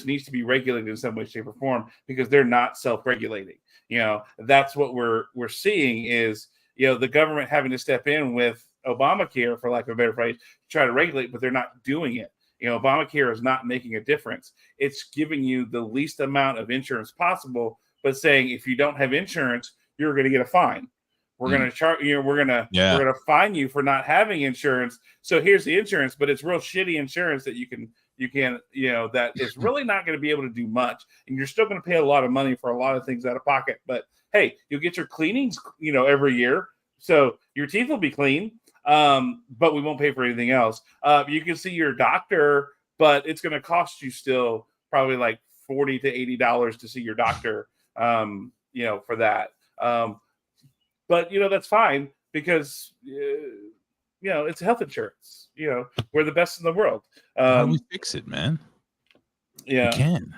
needs to be regulated in some way, shape, or form, because they're not self-regulating. That's what we're seeing is, the government having to step in with Obamacare, for lack of a better phrase, to try to regulate, but they're not doing it. Obamacare is not making a difference. It's giving you the least amount of insurance possible, but saying if you don't have insurance, you're going to get a fine. We're going to charge you. We're going to fine you for not having insurance. So here's the insurance, but it's real shitty insurance that you can that is really not going to be able to do much, and you're still going to pay a lot of money for a lot of things out of pocket. But hey, you'll get your cleanings, every year, so your teeth will be clean. But we won't pay for anything else. You can see your doctor, but it's going to cost you still probably like $40 to $80 to see your doctor. For that. But that's fine because it's health insurance. We're the best in the world. How do we fix it, man? Yeah, we can.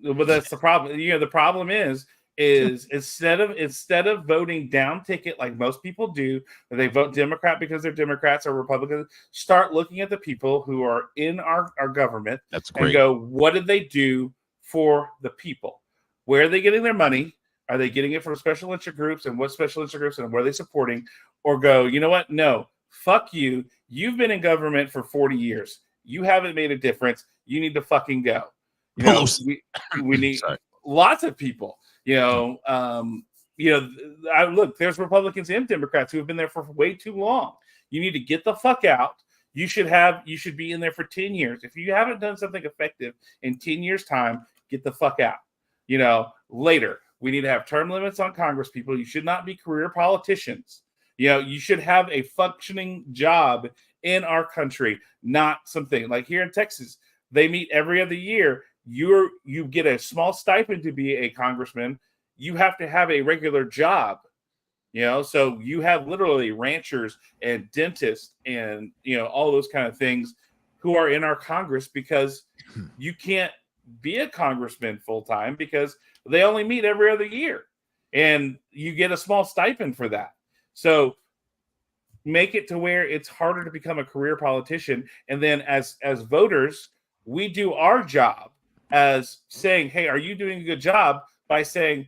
But that's the problem. The problem is instead of voting down ticket like most people do, they vote Democrat because they're Democrats or Republicans. Start looking at the people who are in our government. That's great. And go, what did they do for the people? Where are they getting their money? Are they getting it from special interest groups, and what special interest groups, and what are they supporting? Or go, you know what? No, fuck you. You've been in government for 40 years. You haven't made a difference. You need to fucking go. We need lots of people. Look, there's Republicans and Democrats who have been there for way too long. You need to get the fuck out. You should be in there for 10 years. If you haven't done something effective in 10 years' time, get the fuck out. Later. We need to have term limits on Congress people. You should not be career politicians. You should have a functioning job in our country, not something like here in Texas. They meet every other year. You get a small stipend to be a congressman. You have to have a regular job. So you have literally ranchers and dentists and all those kind of things who are in our Congress, because you can't be a congressman full time because they only meet every other year, and you get a small stipend for that. So make it to where it's harder to become a career politician. And then as voters, we do our job as saying, hey, are you doing a good job? By saying,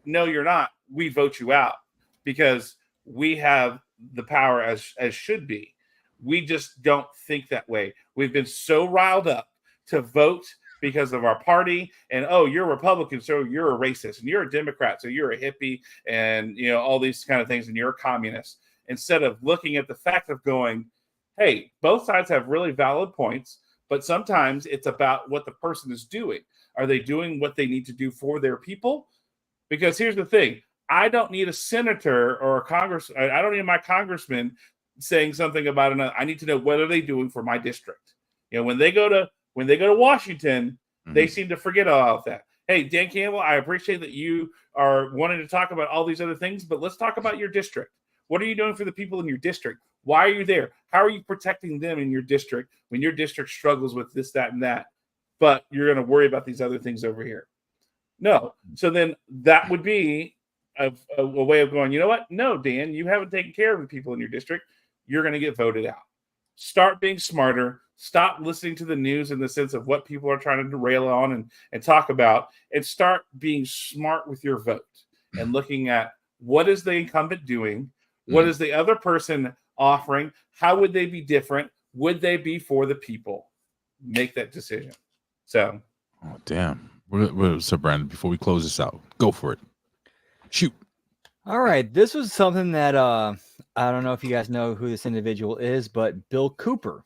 no, you're not. We vote you out because we have the power as should be. We just don't think that way. We've been so riled up to vote because of our party, and oh, you're a Republican, so you're a racist, and you're a Democrat, so you're a hippie, and all these kind of things, and you're a communist. Instead of looking at the fact of going, hey, both sides have really valid points, but sometimes it's about what the person is doing. Are they doing what they need to do for their people? Because here's the thing. I don't need a senator or a I don't need my congressman saying something about another. I need to know what are they doing for my district. When they go to Washington, they seem to forget about that. Hey, Dan Campbell, I appreciate that you are wanting to talk about all these other things, but let's talk about your district. What are you doing for the people in your district? Why are you there? How are you protecting them in your district when your district struggles with this, that, and that? But you're going to worry about these other things over here. No. So then that would be a way of going, you know what? No, Dan, you haven't taken care of the people in your district. You're going to get voted out. Start being smarter. Stop listening to the news in the sense of what people are trying to derail on and talk about, and start being smart with your vote and looking at what is the incumbent doing? What is the other person offering? How would they be different? Would they be for the people? Make that decision. So, oh damn! So Brandon, before we close this out, go for it. Shoot. All right, this was something that I don't know if you guys know who this individual is, but Bill Cooper.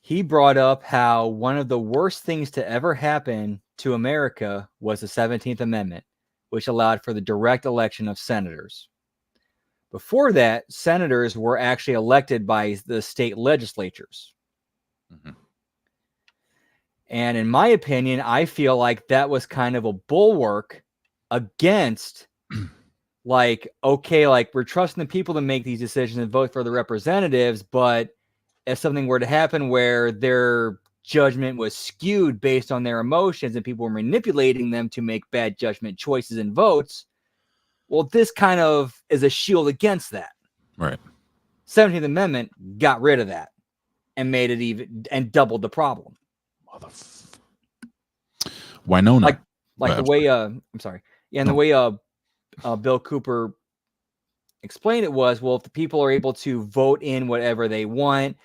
He brought up how one of the worst things to ever happen to America was the 17th Amendment, which allowed for the direct election of senators. Before that, senators were actually elected by the state legislatures. Mm-hmm. And in my opinion, I feel like that was kind of a bulwark against like, okay, like we're trusting the people to make these decisions and vote for the representatives, but if something were to happen where their judgment was skewed based on their emotions and people were manipulating them to make bad judgment choices and votes, well, this kind of is a shield against that. Right. 17th Amendment got rid of that and made it even and doubled the problem. Winona. Like the way I'm sorry. Yeah, and the way Bill Cooper explained it was, well, if the people are able to vote in whatever they want,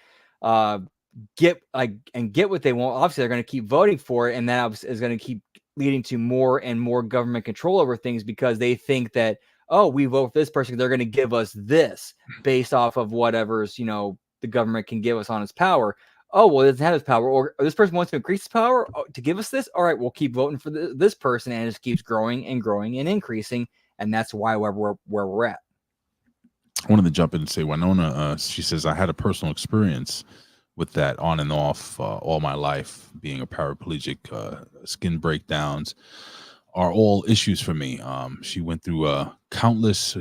get what they want, obviously they're going to keep voting for it, and that is going to keep leading to more and more government control over things because they think that, oh, we vote for this person, they're going to give us this based off of whatever's the government can give us on its power. Oh, well, it doesn't have its power, or this person wants to increase its power to give us this. All right, we'll keep voting for this person, and it just keeps growing and growing and increasing, and that's why we're where we're at. I wanted to jump in and say, Winona, she says, I had a personal experience with that on and off all my life. Being a paraplegic, skin breakdowns are all issues for me. She went through countless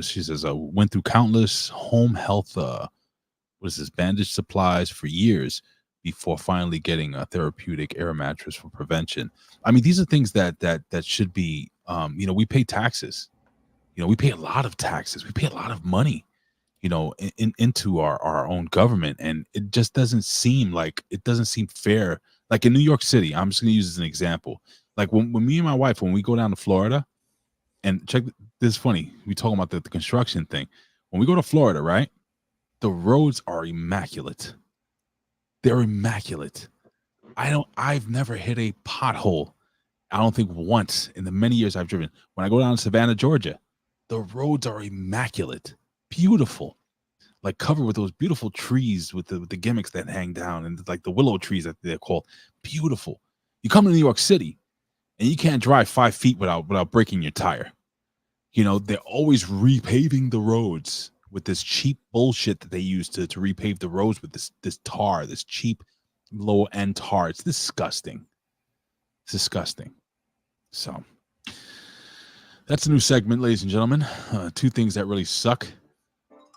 home health, bandage supplies for years before finally getting a therapeutic air mattress for prevention. I mean, these are things that should be, we pay taxes. We pay a lot of taxes. We pay a lot of money, into our own government. And it just doesn't seem fair. Like in New York City, I'm just going to use this as an example. Like when me and my wife, when we go down to Florida, and check, this is funny. We talking about the construction thing. When we go to Florida, right? The roads are immaculate. They're immaculate. I've never hit a pothole. I don't think once in the many years I've driven. When I go down to Savannah, Georgia, the roads are immaculate, beautiful, like covered with those beautiful trees with the gimmicks that hang down, and like the willow trees that they're called. Beautiful. You come to New York City and you can't drive 5 feet without breaking your tire. They're always repaving the roads with this cheap bullshit that they use to repave the roads with this tar, this cheap low end tar. It's disgusting. It's disgusting. So that's a new segment, ladies and gentlemen. 2 things that really suck.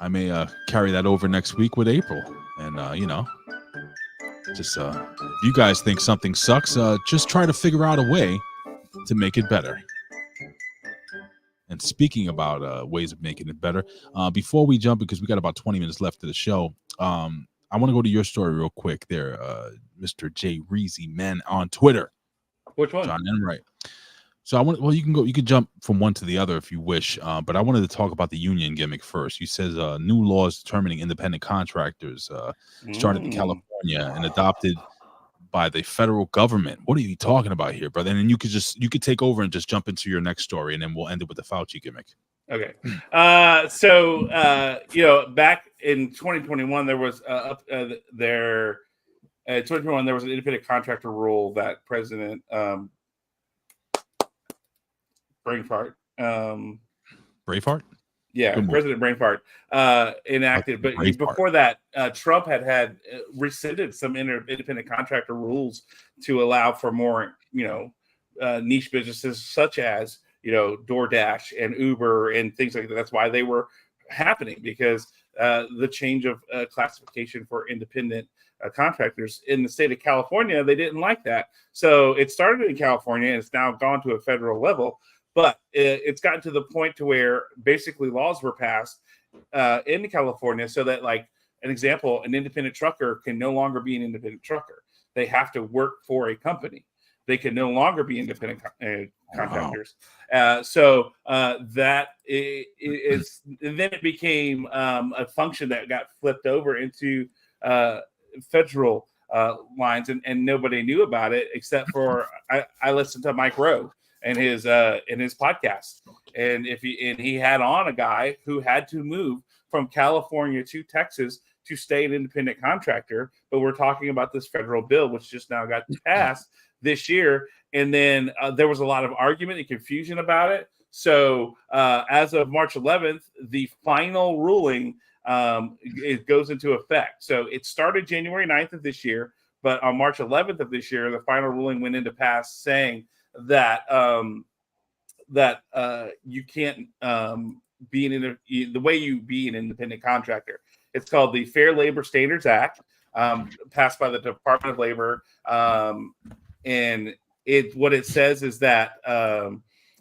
I may carry that over next week with April. And, just if you guys think something sucks, just try to figure out a way to make it better. And speaking about ways of making it better, before we jump, because we got about 20 minutes left of the show, I want to go to your story real quick there, Mr. J. Reezy, man, on Twitter. Which one? John Enright. So you can jump from one to the other if you wish, but I wanted to talk about the union gimmick first. You says new laws determining independent contractors started in California and adopted by the federal government. What are you talking about here, brother? And then you could take over and just jump into your next story, and then we'll end it with the Fauci gimmick. Okay. Back in 2021, there was 2021 there was an independent contractor rule that President Brainfart. Braveheart? Yeah, President Brainfart enacted. But before that, Trump had rescinded some independent contractor rules to allow for more, niche businesses such as, DoorDash and Uber and things like that. That's why they were happening, because the change of classification for independent contractors in the state of California, they didn't like that. So it started in California and it's now gone to a federal level. But it's gotten to the point to where basically laws were passed in California so that, like, an example, an independent trucker can no longer be an independent trucker. They have to work for a company. They can no longer be independent contractors. So that is then it became a function that got flipped over into federal lines, and nobody knew about it except for I listened to Mike Rowe and his podcast, and he had on a guy who had to move from California to Texas to stay an independent contractor. But we're talking about this federal bill, which just now got passed this year. And then there was a lot of argument and confusion about it. So as of March 11th, the final ruling it goes into effect. So it started January 9th of this year, but on March 11th of this year, the final ruling went into pass saying that you can't be the way you be an independent contractor. It's called the Fair Labor Standards Act, passed by the Department of Labor, and what it says is that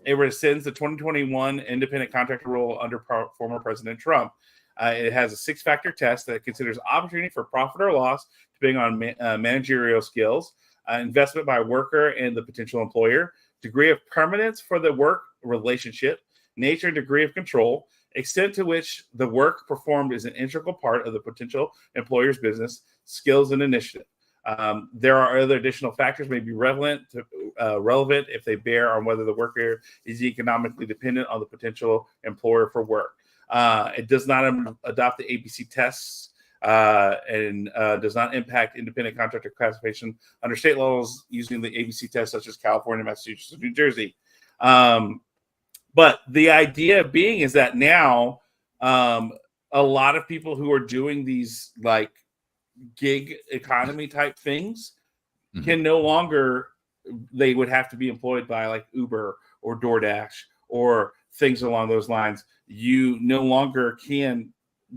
it rescinds the 2021 independent contractor rule under former President Trump. It has a 6-factor test that considers opportunity for profit or loss depending on managerial skills, investment by a worker and the potential employer, degree of permanence for the work relationship, nature and degree of control, extent to which the work performed is an integral part of the potential employer's business, skills, and initiative. There are other additional factors may be relevant if they bear on whether the worker is economically dependent on the potential employer for work. It does not adopt the ABC tests and does not impact independent contractor classification under state laws using the ABC test, such as California, Massachusetts, and New Jersey. But the idea being is that now a lot of people who are doing these like gig economy type things can no longer, they would have to be employed by like Uber or DoorDash or things along those lines. You no longer can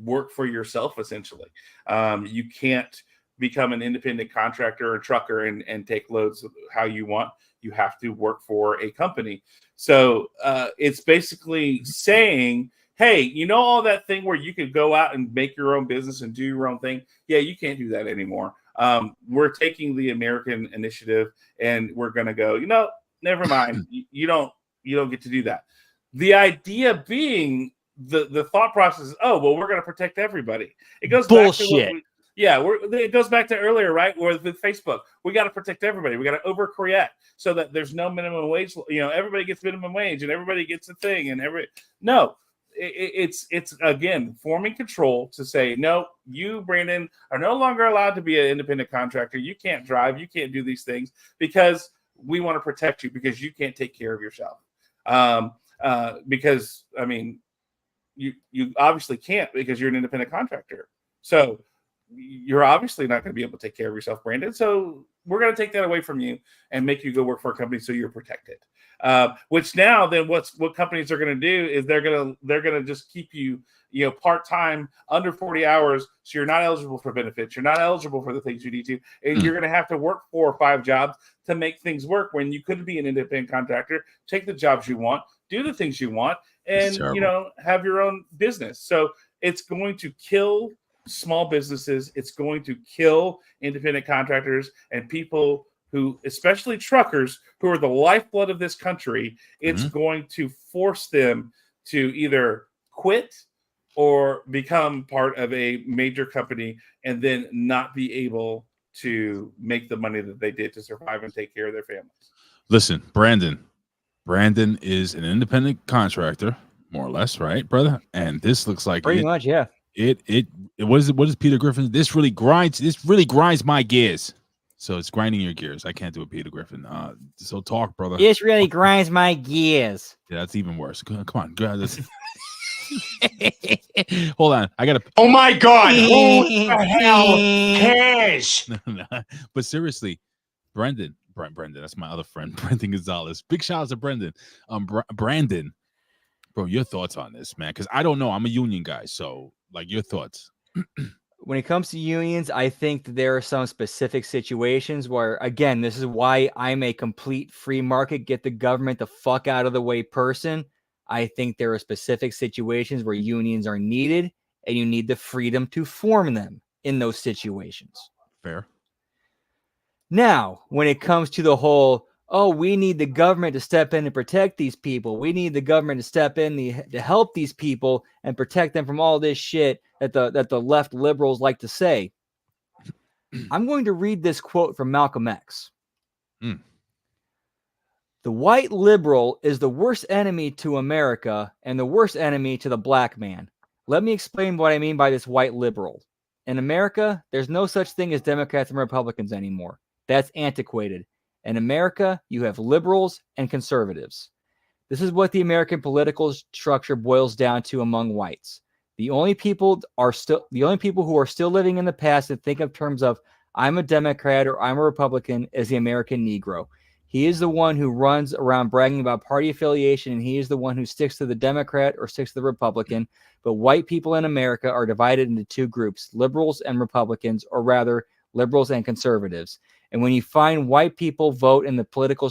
work for yourself, essentially. You can't become an independent contractor or trucker and take loads how you want. You have to work for a company. So it's basically saying, hey, all that thing where you could go out and make your own business and do your own thing? Yeah, you can't do that anymore. We're taking the American initiative and we're going to go, never mind. You don't get to do that. The idea being the thought process is, oh, well, we're going to protect everybody. It goes bullshit. Back to it goes back to earlier, right? Where with Facebook, we got to protect everybody. We got to overcorrect so that there's no minimum wage. Everybody gets minimum wage and everybody gets a thing it's again forming control to say, no, you, Brandon, are no longer allowed to be an independent contractor. You can't drive. You can't do these things because we want to protect you because you can't take care of yourself. Because you obviously can't because you're an independent contractor. So you're obviously not going to be able to take care of yourself, Brandon. So we're going to take that away from you and make you go work for a company so you're protected. Which now then what companies are going to do is they're going to just keep you, part-time under 40 hours. So you're not eligible for benefits. You're not eligible for the things you need to, and you're going to have to work 4 or 5 jobs to make things work when you could be an independent contractor, take the jobs you want, do the things you want, and, have your own business. So it's going to kill small businesses. It's going to kill independent contractors and people who, especially truckers, who are the lifeblood of this country. It's going to force them to either quit or become part of a major company and then not be able to make the money that they did to survive and take care of their families. Listen, Brandon is an independent contractor, more or less, right, brother? And this looks like pretty much, yeah. What is Peter Griffin? This really grinds my gears. So it's grinding your gears. I can't do a Peter Griffin. So talk, brother. This really grinds my gears. Yeah, that's even worse. Come on, hold on. I gotta. Oh my God! Who the hell cares? But seriously, Brendan, that's my other friend, Brendan Gonzalez. Big shout out to Brendan. Brandon, bro, your thoughts on this, man? Because I don't know. I'm a union guy, so like your thoughts. When it comes to unions, I think that there are some specific situations where, again, this is why I'm a complete free market, get the government the fuck out of the way person. I think there are specific situations where unions are needed, and you need the freedom to form them in those situations. Fair. Now, when it comes to the whole, we need the government to step in and protect these people. We need the government to step in to help these people and protect them from all this shit that the left liberals like to say. I'm going to read this quote from Malcolm X. The white liberal is the worst enemy to America and the worst enemy to the black man. Let me explain what I mean by this white liberal. In America, there's no such thing as Democrats and Republicans anymore. That's antiquated. In America, you have liberals and conservatives. This is what the American political structure boils down to among whites. The only people who are still living in the past that think of terms of I'm a Democrat or I'm a Republican is the American Negro. He is the one who runs around bragging about party affiliation, and he is the one who sticks to the Democrat or sticks to the Republican. But white people in America are divided into 2 groups, liberals and Republicans, or rather liberals and conservatives. And when you find white people vote in the political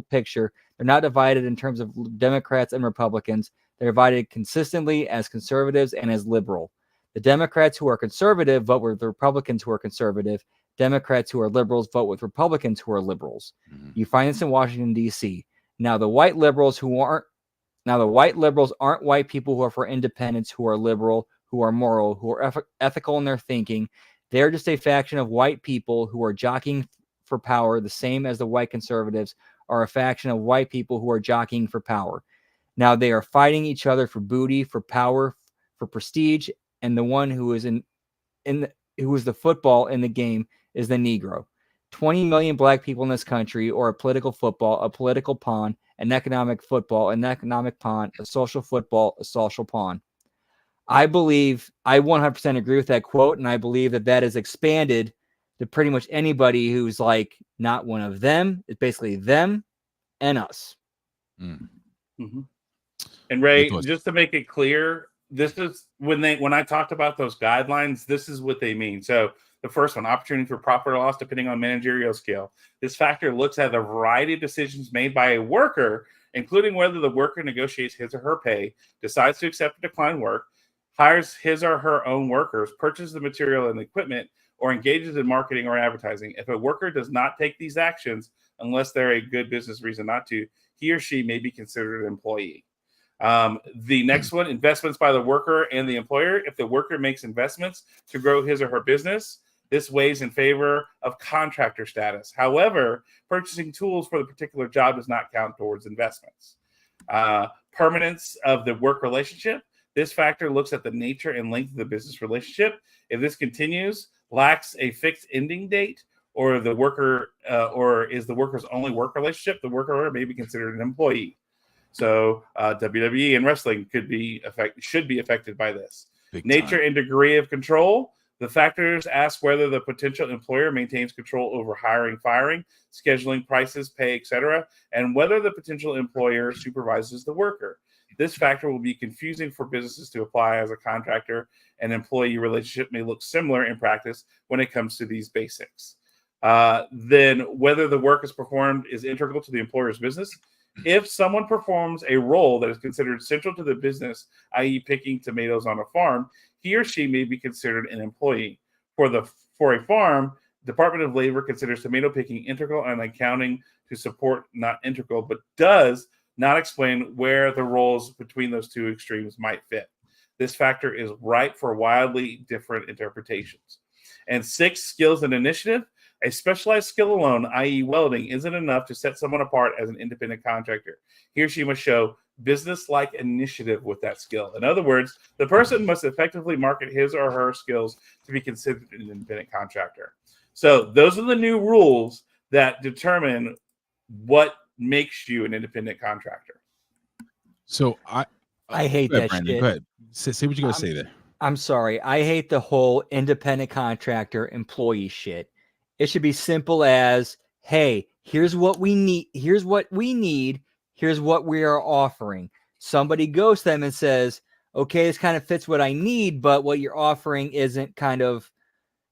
picture, they're not divided in terms of Democrats and Republicans. They're divided consistently as conservatives and as liberal. The Democrats who are conservative vote with the Republicans who are conservative. Democrats who are liberals vote with Republicans who are liberals. You find this in Washington, D.C. Now, the white liberals aren't white people who are for independence, who are liberal, who are moral, who are ethical in their thinking. They're just a faction of white people who are jockeying for power, the same as the white conservatives are a faction of white people who are jockeying for power. Now, they are fighting each other for booty, for power, for prestige, and the one who is who is the football in the game is the Negro. 20 million black people in this country, or a political football, a political pawn, an economic football, an economic pawn, a social football, a social pawn. I believe I 100% agree with that quote, and I believe that is expanded to pretty much anybody who's like not one of them. It's basically them and us. And Ray, just to make it clear, this is when I talked about those guidelines, this is what they mean. So the first one, opportunity for profit or loss depending on managerial scale. This factor looks at a variety of decisions made by a worker, including whether the worker negotiates his or her pay, decides to accept or decline work, hires his or her own workers, purchases the material and equipment, or engages in marketing or advertising. If a worker does not take these actions, unless they're a good business reason not to, he or she may be considered an employee. The next one, investments by the worker and the employer. If the worker makes investments to grow his or her business, this weighs in favor of contractor status. However, purchasing tools for the particular job does not count towards investments. Permanence of the work relationship. This factor looks at the nature and length of the business relationship. If this continues, lacks a fixed ending date, or the worker or is the worker's only work relationship, the worker may be considered an employee. So WWE and wrestling should be affected by this. Big nature time. And degree of control. The factors ask whether the potential employer maintains control over hiring, firing, scheduling, prices, pay, etc., and whether the potential employer supervises the worker. This factor will be confusing for businesses to apply, as a contractor and employee relationship may look similar in practice when it comes to these basics. Then whether the work is performed is integral to the employer's business. If someone performs a role that is considered central to the business, i.e. picking tomatoes on a farm, he or she may be considered an employee. For a farm, Department of Labor considers tomato picking integral and accounting to support not integral, but does not explain where the roles between those two extremes might fit. This factor is ripe for wildly different interpretations. And 6, skills and initiative. A specialized skill alone, i.e. welding, isn't enough to set someone apart as an independent contractor. He or she must show business-like initiative with that skill. In other words, the person must effectively market his or her skills to be considered an independent contractor. So those are the new rules that determine what makes you an independent contractor. So I hate go ahead, that Brandon. shit. Go ahead. Say what you got to say there. I'm sorry. I hate the whole independent contractor employee shit. It should be simple as, hey, here's what we need. Here's what we need. Here's what we are offering. Somebody goes to them and says, okay, this kind of fits what I need, but what you're offering isn't kind of,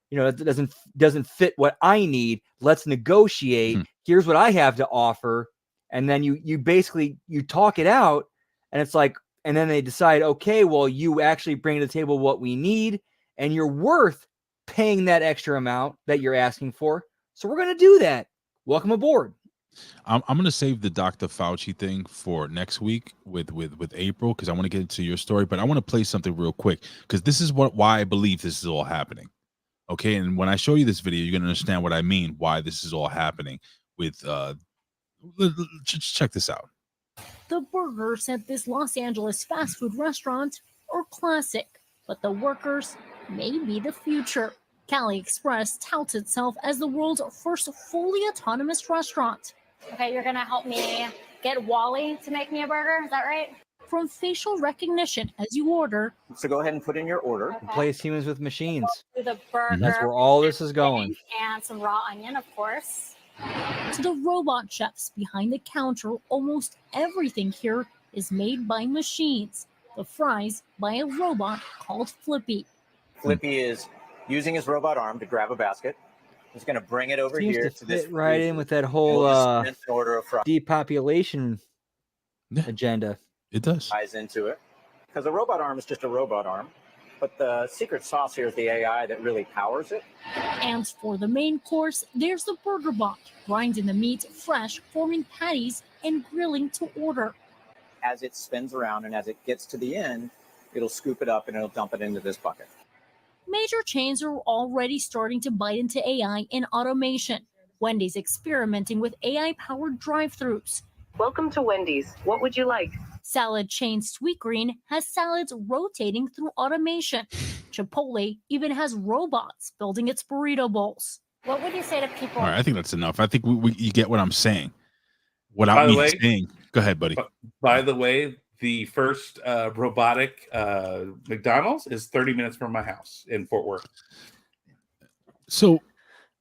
it doesn't fit what I need. Let's negotiate. Here's what I have to offer. And then you basically, you talk it out, and it's like, and then they decide, okay, well, you actually bring to the table what we need, and you're worth paying that extra amount that you're asking for. So we're going to do that. Welcome aboard. I'm going to save the Dr. Fauci thing for next week with April, because I want to get into your story, but I want to play something real quick, because this is why I believe this is all happening. Okay, and when I show you this video, you're going to understand what I mean, why this is all happening with just check this out. The burgers at this Los Angeles fast food restaurant are classic, but the workers may be the future. Cali Express touts itself as the world's first fully autonomous restaurant. Okay, you're gonna help me get Wally to make me a burger, is that right? From facial recognition as you order. So go ahead and put in your order. Okay. Replace humans with machines. Do the burger. That's where all this is going. And some raw onion, of course. To the robot chefs behind the counter, almost everything here is made by machines. The fries by a robot called Flippy. Flippy is using his robot arm to grab a basket. He's going to bring it over Seems here to to this fit right in with that whole order of fries. depopulation agenda. It does. Ties into it. Because a robot arm is just a robot arm. But the secret sauce here is the AI that really powers it. And for the main course, there's the burger bot, grinding the meat fresh, forming patties, and grilling to order. As it spins around and as it gets to the end, it'll scoop it up and it'll dump it into this bucket. Major chains are already starting to bite into AI and automation. Wendy's experimenting with AI-powered drive-thrus. Welcome to Wendy's. What would you like? Salad chain Sweetgreen has salads rotating through automation. Chipotle even has robots building its burrito bowls. What would you say to people? All right, I think that's enough. I think you get what I'm saying. Without me saying, go ahead, buddy. By the way, the first robotic McDonald's is 30 minutes from my house in Fort Worth. So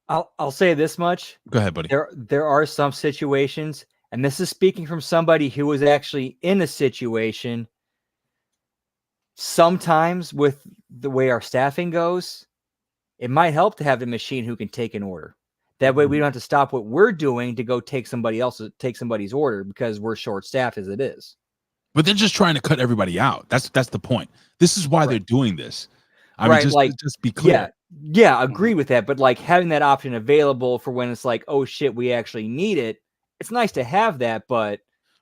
I'll say this much. Go ahead, buddy. There are some situations, and this is speaking from somebody who was actually in a situation. Sometimes with the way our staffing goes, it might help to have a machine who can take an order. That way we don't have to stop what we're doing to go take somebody's order, because we're short staffed as it is. But they're just trying to cut everybody out. That's the point. This is why they're doing this. I mean, just be clear. Yeah, agree with that. But like having that option available for when it's like, oh shit, we actually need it. It's nice to have that, but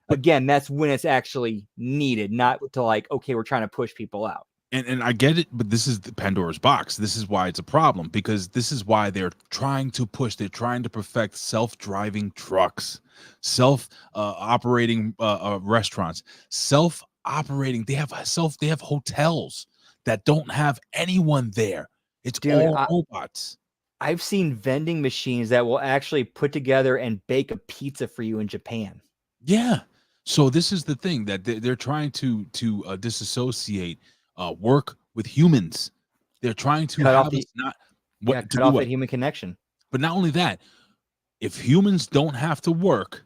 again, that's when it's actually needed, not to like, okay, we're trying to push people out. And I get it, but this is the Pandora's box. This is why it's a problem, because this is why they're trying to perfect self-driving trucks, operating restaurants, self-operating. They have hotels that don't have anyone there. It's all robots. I've seen vending machines that will actually put together and bake a pizza for you in Japan. Yeah. So this is the thing, that they're trying to disassociate work with humans. They're trying to cut have off the us not cut off that human connection. But not only that, if humans don't have to work,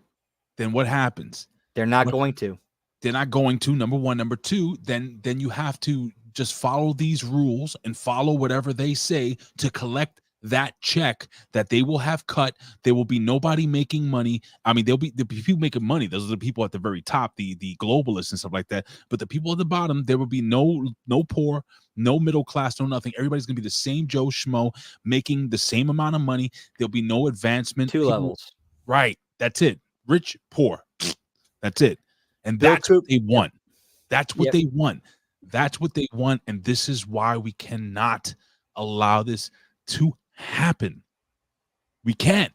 then what happens? They're not going to. They're not going to. Number one. Number two, then you have to just follow these rules and follow whatever they say to collect that check that they will have cut. There will be nobody making money. I mean, there'll be people making money. Those are the people at the very top, the globalists and stuff like that. But the people at the bottom, there will be no poor, no middle class, no nothing. Everybody's gonna be the same Joe Schmo making the same amount of money. There'll be no advancement. Two levels. Right. That's it. Rich, poor. That's it. And that's what they want. That's what they want. That's what they want. And this is why we cannot allow this to happen. We can't.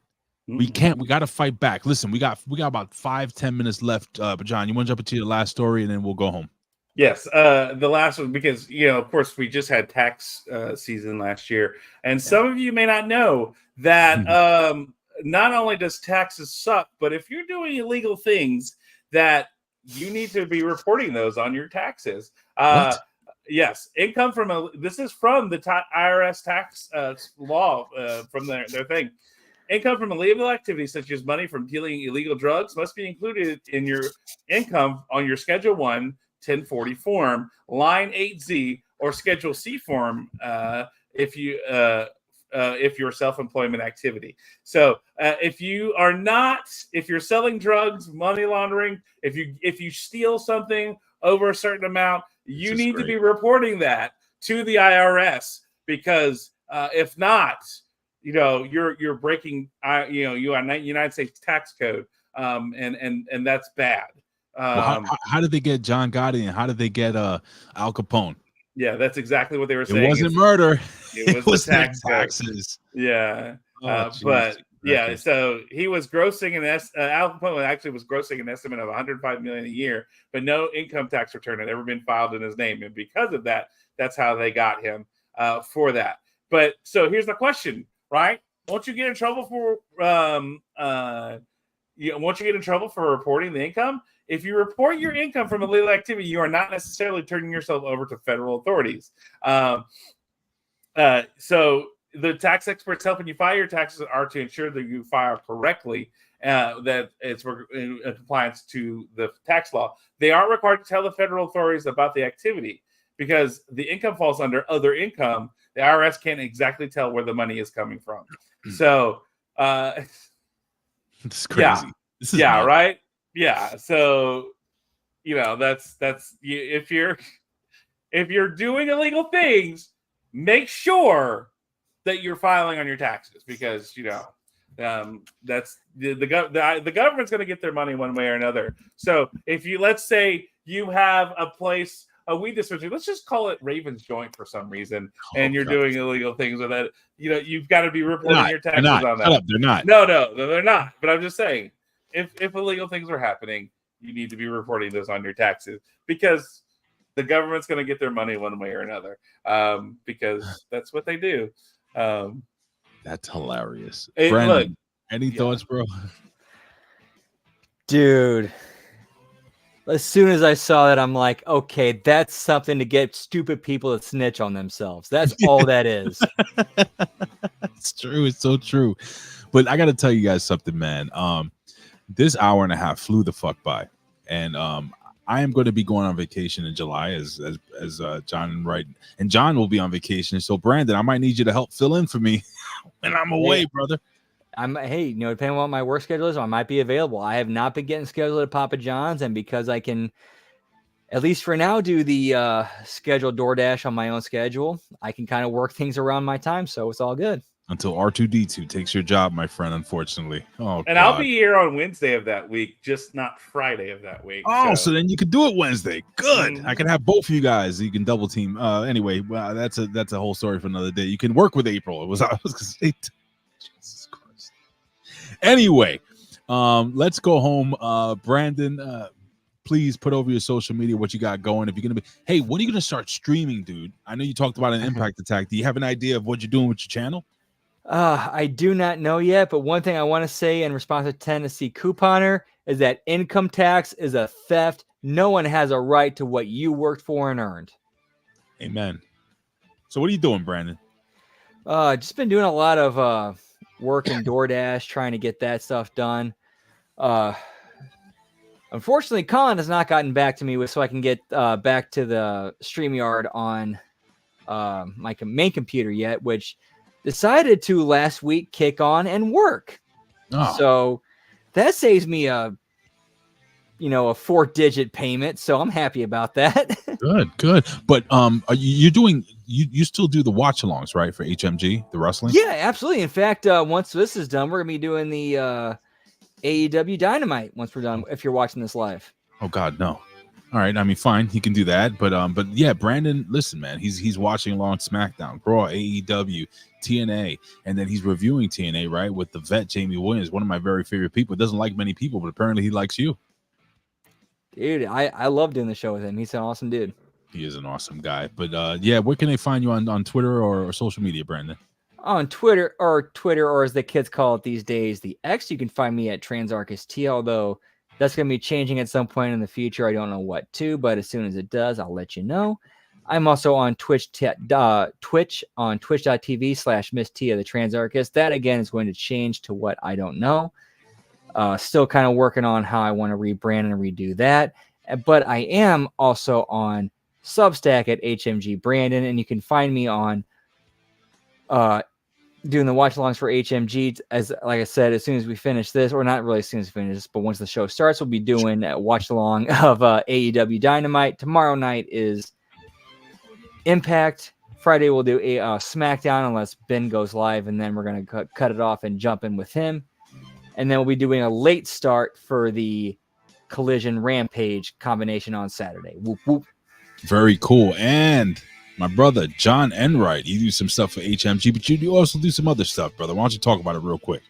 We can't. We got to fight back. Listen, we got about 5-10 minutes left. But John, you want to jump into your last story and then we'll go home. Yes, the last one, because of course we just had tax season last year, and some of you may not know that not only does taxes suck, but if you're doing illegal things, that you need to be reporting those on your taxes. Yes, income from this is from the IRS tax law from their thing. Income from illegal activities such as money from dealing illegal drugs must be included in your income on your Schedule 1 1040 form, line 8Z, or Schedule C form if your self-employment activity. So if you're selling drugs, money laundering, if you steal something over a certain amount, you need to be reporting that to the IRS, because if not, you're breaking United States tax code, and that's bad. How did they get John Gotti and how did they get Al Capone? Yeah, that's exactly what they were saying. It wasn't murder. It was the taxes. Yeah. But yeah, so he was grossing Al Capone actually was grossing an estimate of $105 million a year, but no income tax return had ever been filed in his name. And because of that, that's how they got him for that. But so here's the question, right? Won't you get in trouble for reporting the income? If you report your income from illegal activity, you are not necessarily turning yourself over to federal authorities. So the tax experts helping you file your taxes are to ensure that you file correctly, that it's in compliance to the tax law. They aren't required to tell the federal authorities about the activity because the income falls under other income. The IRS can't exactly tell where the money is coming from. So, it's crazy. Yeah, right. Yeah, so that's if you're doing illegal things, make sure that you're filing on your taxes, because that's the government's going to get their money one way or another. So if let's say you have a weed dispensary, let's just call it Raven's Joint for some reason, and you're doing illegal things with that, you've got to be reporting your taxes on that. Shut up, they're not. No, they're not. But I'm just saying, if illegal things are happening, you need to be reporting those on your taxes, because the government's going to get their money one way or another, because that's what they do. That's hilarious. Brandon, look, any thoughts, bro? Dude, as soon as I saw that, I'm like, okay, that's something to get stupid people to snitch on themselves. That's all that is. It's true. It's so true. But I got to tell you guys something, man. This hour and a half flew the fuck by, and I am going to be going on vacation in July, as John and John will be on vacation. So Brandon, I might need you to help fill in for me when I'm away, brother. Depending on what my work schedule is, I might be available. I have not been getting scheduled at Papa John's, and because I can, at least for now, do the scheduled DoorDash on my own schedule, I can kind of work things around my time, so it's all good. Until R2D2 takes your job, my friend, unfortunately. Oh, and God. I'll be here on Wednesday of that week, just not Friday of that week. Oh, so then you could do it Wednesday. Good. I can have both of you guys. You can double team. Anyway, that's a whole story for another day. You can work with April. I was gonna say. Jesus Christ. Anyway, let's go home. Brandon, please put over your social media what you got going. If you're gonna be, hey, when are you gonna start streaming, dude? I know you talked about an impact attack. Do you have an idea of what you're doing with your channel? I do not know yet, but one thing I want to say in response to Tennessee Couponer is that income tax is a theft. No one has a right to what you worked for and earned. Amen. So what are you doing, Brandon? Just been doing a lot of work in DoorDash, trying to get that stuff done. Unfortunately, Colin has not gotten back to me so I can get back to the StreamYard on my main computer yet, which decided to last week kick on and work. So that saves me a 4-digit payment. So I'm happy about that. Good. But are you doing? You still do the watch-alongs, right, for HMG, the wrestling? Yeah, absolutely. In fact, once this is done, we're gonna be doing the AEW Dynamite once we're done. If you're watching this live. Oh God, no. All right, I mean, fine, he can do that, but yeah, Brandon, listen, man, he's watching along SmackDown, Raw, AEW, TNA, and then he's reviewing TNA, right, with the vet Jamie Williams, one of my very favorite people. Doesn't like many people, but apparently he likes you. Dude, I love doing the show with him. He's an awesome dude. He is an awesome guy. But yeah, where can they find you on Twitter or social media, Brandon? On Twitter, or as the kids call it these days, the X. You can find me at TransArcusT, although that's going to be changing at some point in the future. I don't know what to, but as soon as it does, I'll let you know. I'm also on Twitch on twitch.tv/Miss Tia the Transarchus. That again is going to change to what I don't know. Still kind of working on how I want to rebrand and redo that. But I am also on Substack at HMG Brandon, and you can find me on doing the watch-alongs for HMG. As like I said, as soon as we finish this, or not really as soon as we finish this, but once the show starts, we'll be doing a watch-along of AEW Dynamite. Tomorrow night is Impact. Friday we'll do a SmackDown unless Ben goes live, and then we're going to cut it off and jump in with him. And then we'll be doing a late start for the Collision Rampage combination on Saturday. Whoop, whoop. Very cool. And my brother, John Enright, you do some stuff for HMG, but you do also do some other stuff, brother. Why don't you talk about it real quick?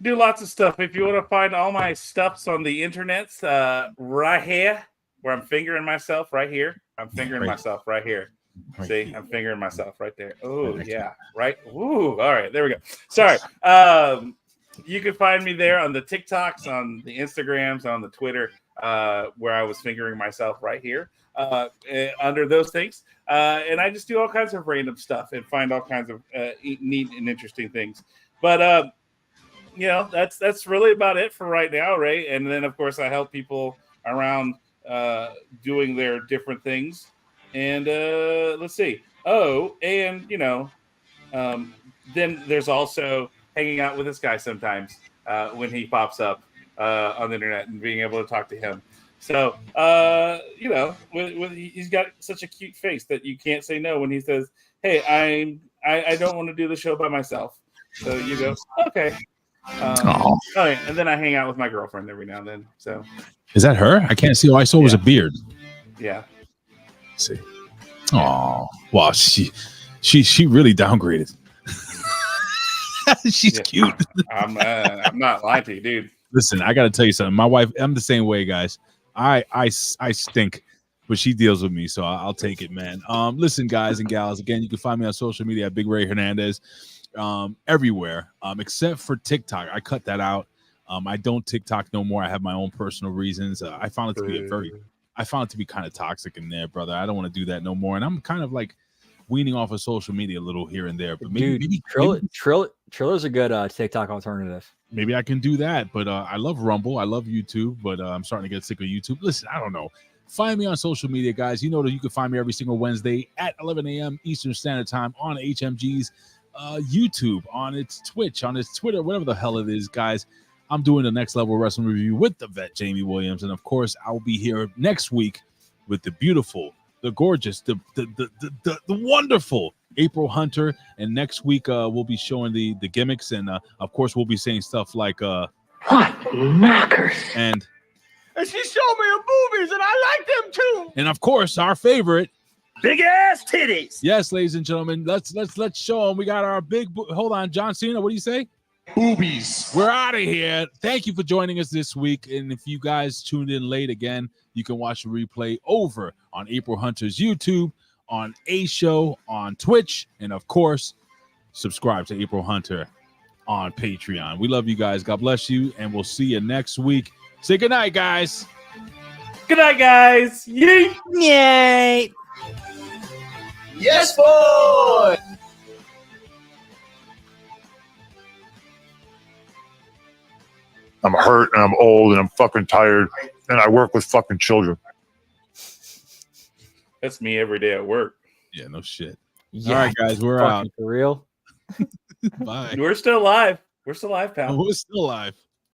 Do lots of stuff. If you want to find all my stuffs on the internet, right here, where I'm fingering myself right here. I'm fingering myself right here. See, I'm fingering myself right there. Oh, yeah. Right. Ooh. All right. There we go. Sorry. You can find me there on the TikToks, on the Instagrams, on the Twitter, where I was fingering myself right here under those things. And I just do all kinds of random stuff and find all kinds of neat and interesting things. But, that's really about it for right now, right? And then, of course, I help people around doing their different things. And let's see. Oh, and, then there's also hanging out with this guy sometimes when he pops up on the internet and being able to talk to him. So, he's got such a cute face that you can't say no when he says, "Hey, I don't want to do the show by myself." So you go, "Okay." And then I hang out with my girlfriend every now and then. So, is that her? I can't see. All I saw was a beard. Yeah. Let's see. Oh, wow. She really downgraded. She's cute. I'm not lying to you, dude. Listen, I got to tell you something. My wife, I'm the same way, guys. I stink, but she deals with me, so I'll take it, man. Listen, guys and gals, again, you can find me on social media at Big Ray Hernandez, everywhere, except for TikTok. I cut that out. I don't TikTok no more. I have my own personal reasons. I found it to be kind of toxic in there, brother. I don't want to do that no more. And I'm kind of like weaning off of social media a little here and there. But maybe Triller's a good TikTok alternative. Maybe I can do that. But I love Rumble. I love YouTube. But I'm starting to get sick of YouTube. Listen, I don't know. Find me on social media, guys. You know that you can find me every single Wednesday at 11 a.m. Eastern Standard Time on HMG's YouTube, on its Twitch, on its Twitter, whatever the hell it is, guys. I'm doing the Next Level Wrestling Review with the vet, Jamie Williams. And, of course, I'll be here next week with the beautiful, the gorgeous, the wonderful April Hunter. And next week, we'll be showing the gimmicks. And, of course, we'll be saying stuff like... what knockers? And she showed me her boobies, and I like them, too. And, of course, our favorite... big ass titties. Yes, ladies and gentlemen, let's show them. We got our big... Hold on, John Cena, what do you say? Boobies. We're out of here. Thank you for joining us this week. And if you guys tuned in late again, you can watch the replay over on April Hunter's YouTube, on A Show, on Twitch, and of course, subscribe to April Hunter on Patreon. We love you guys. God bless you, and we'll see you next week. Say goodnight, guys. Good night, guys. Yay. Yay. Yes, boy! I'm hurt and I'm old and I'm fucking tired and I work with fucking children. That's me every day at work. Yeah, no shit. Yeah, all right, guys, we're out. For real. Bye. We're still live. We're still live, pal. We're still live.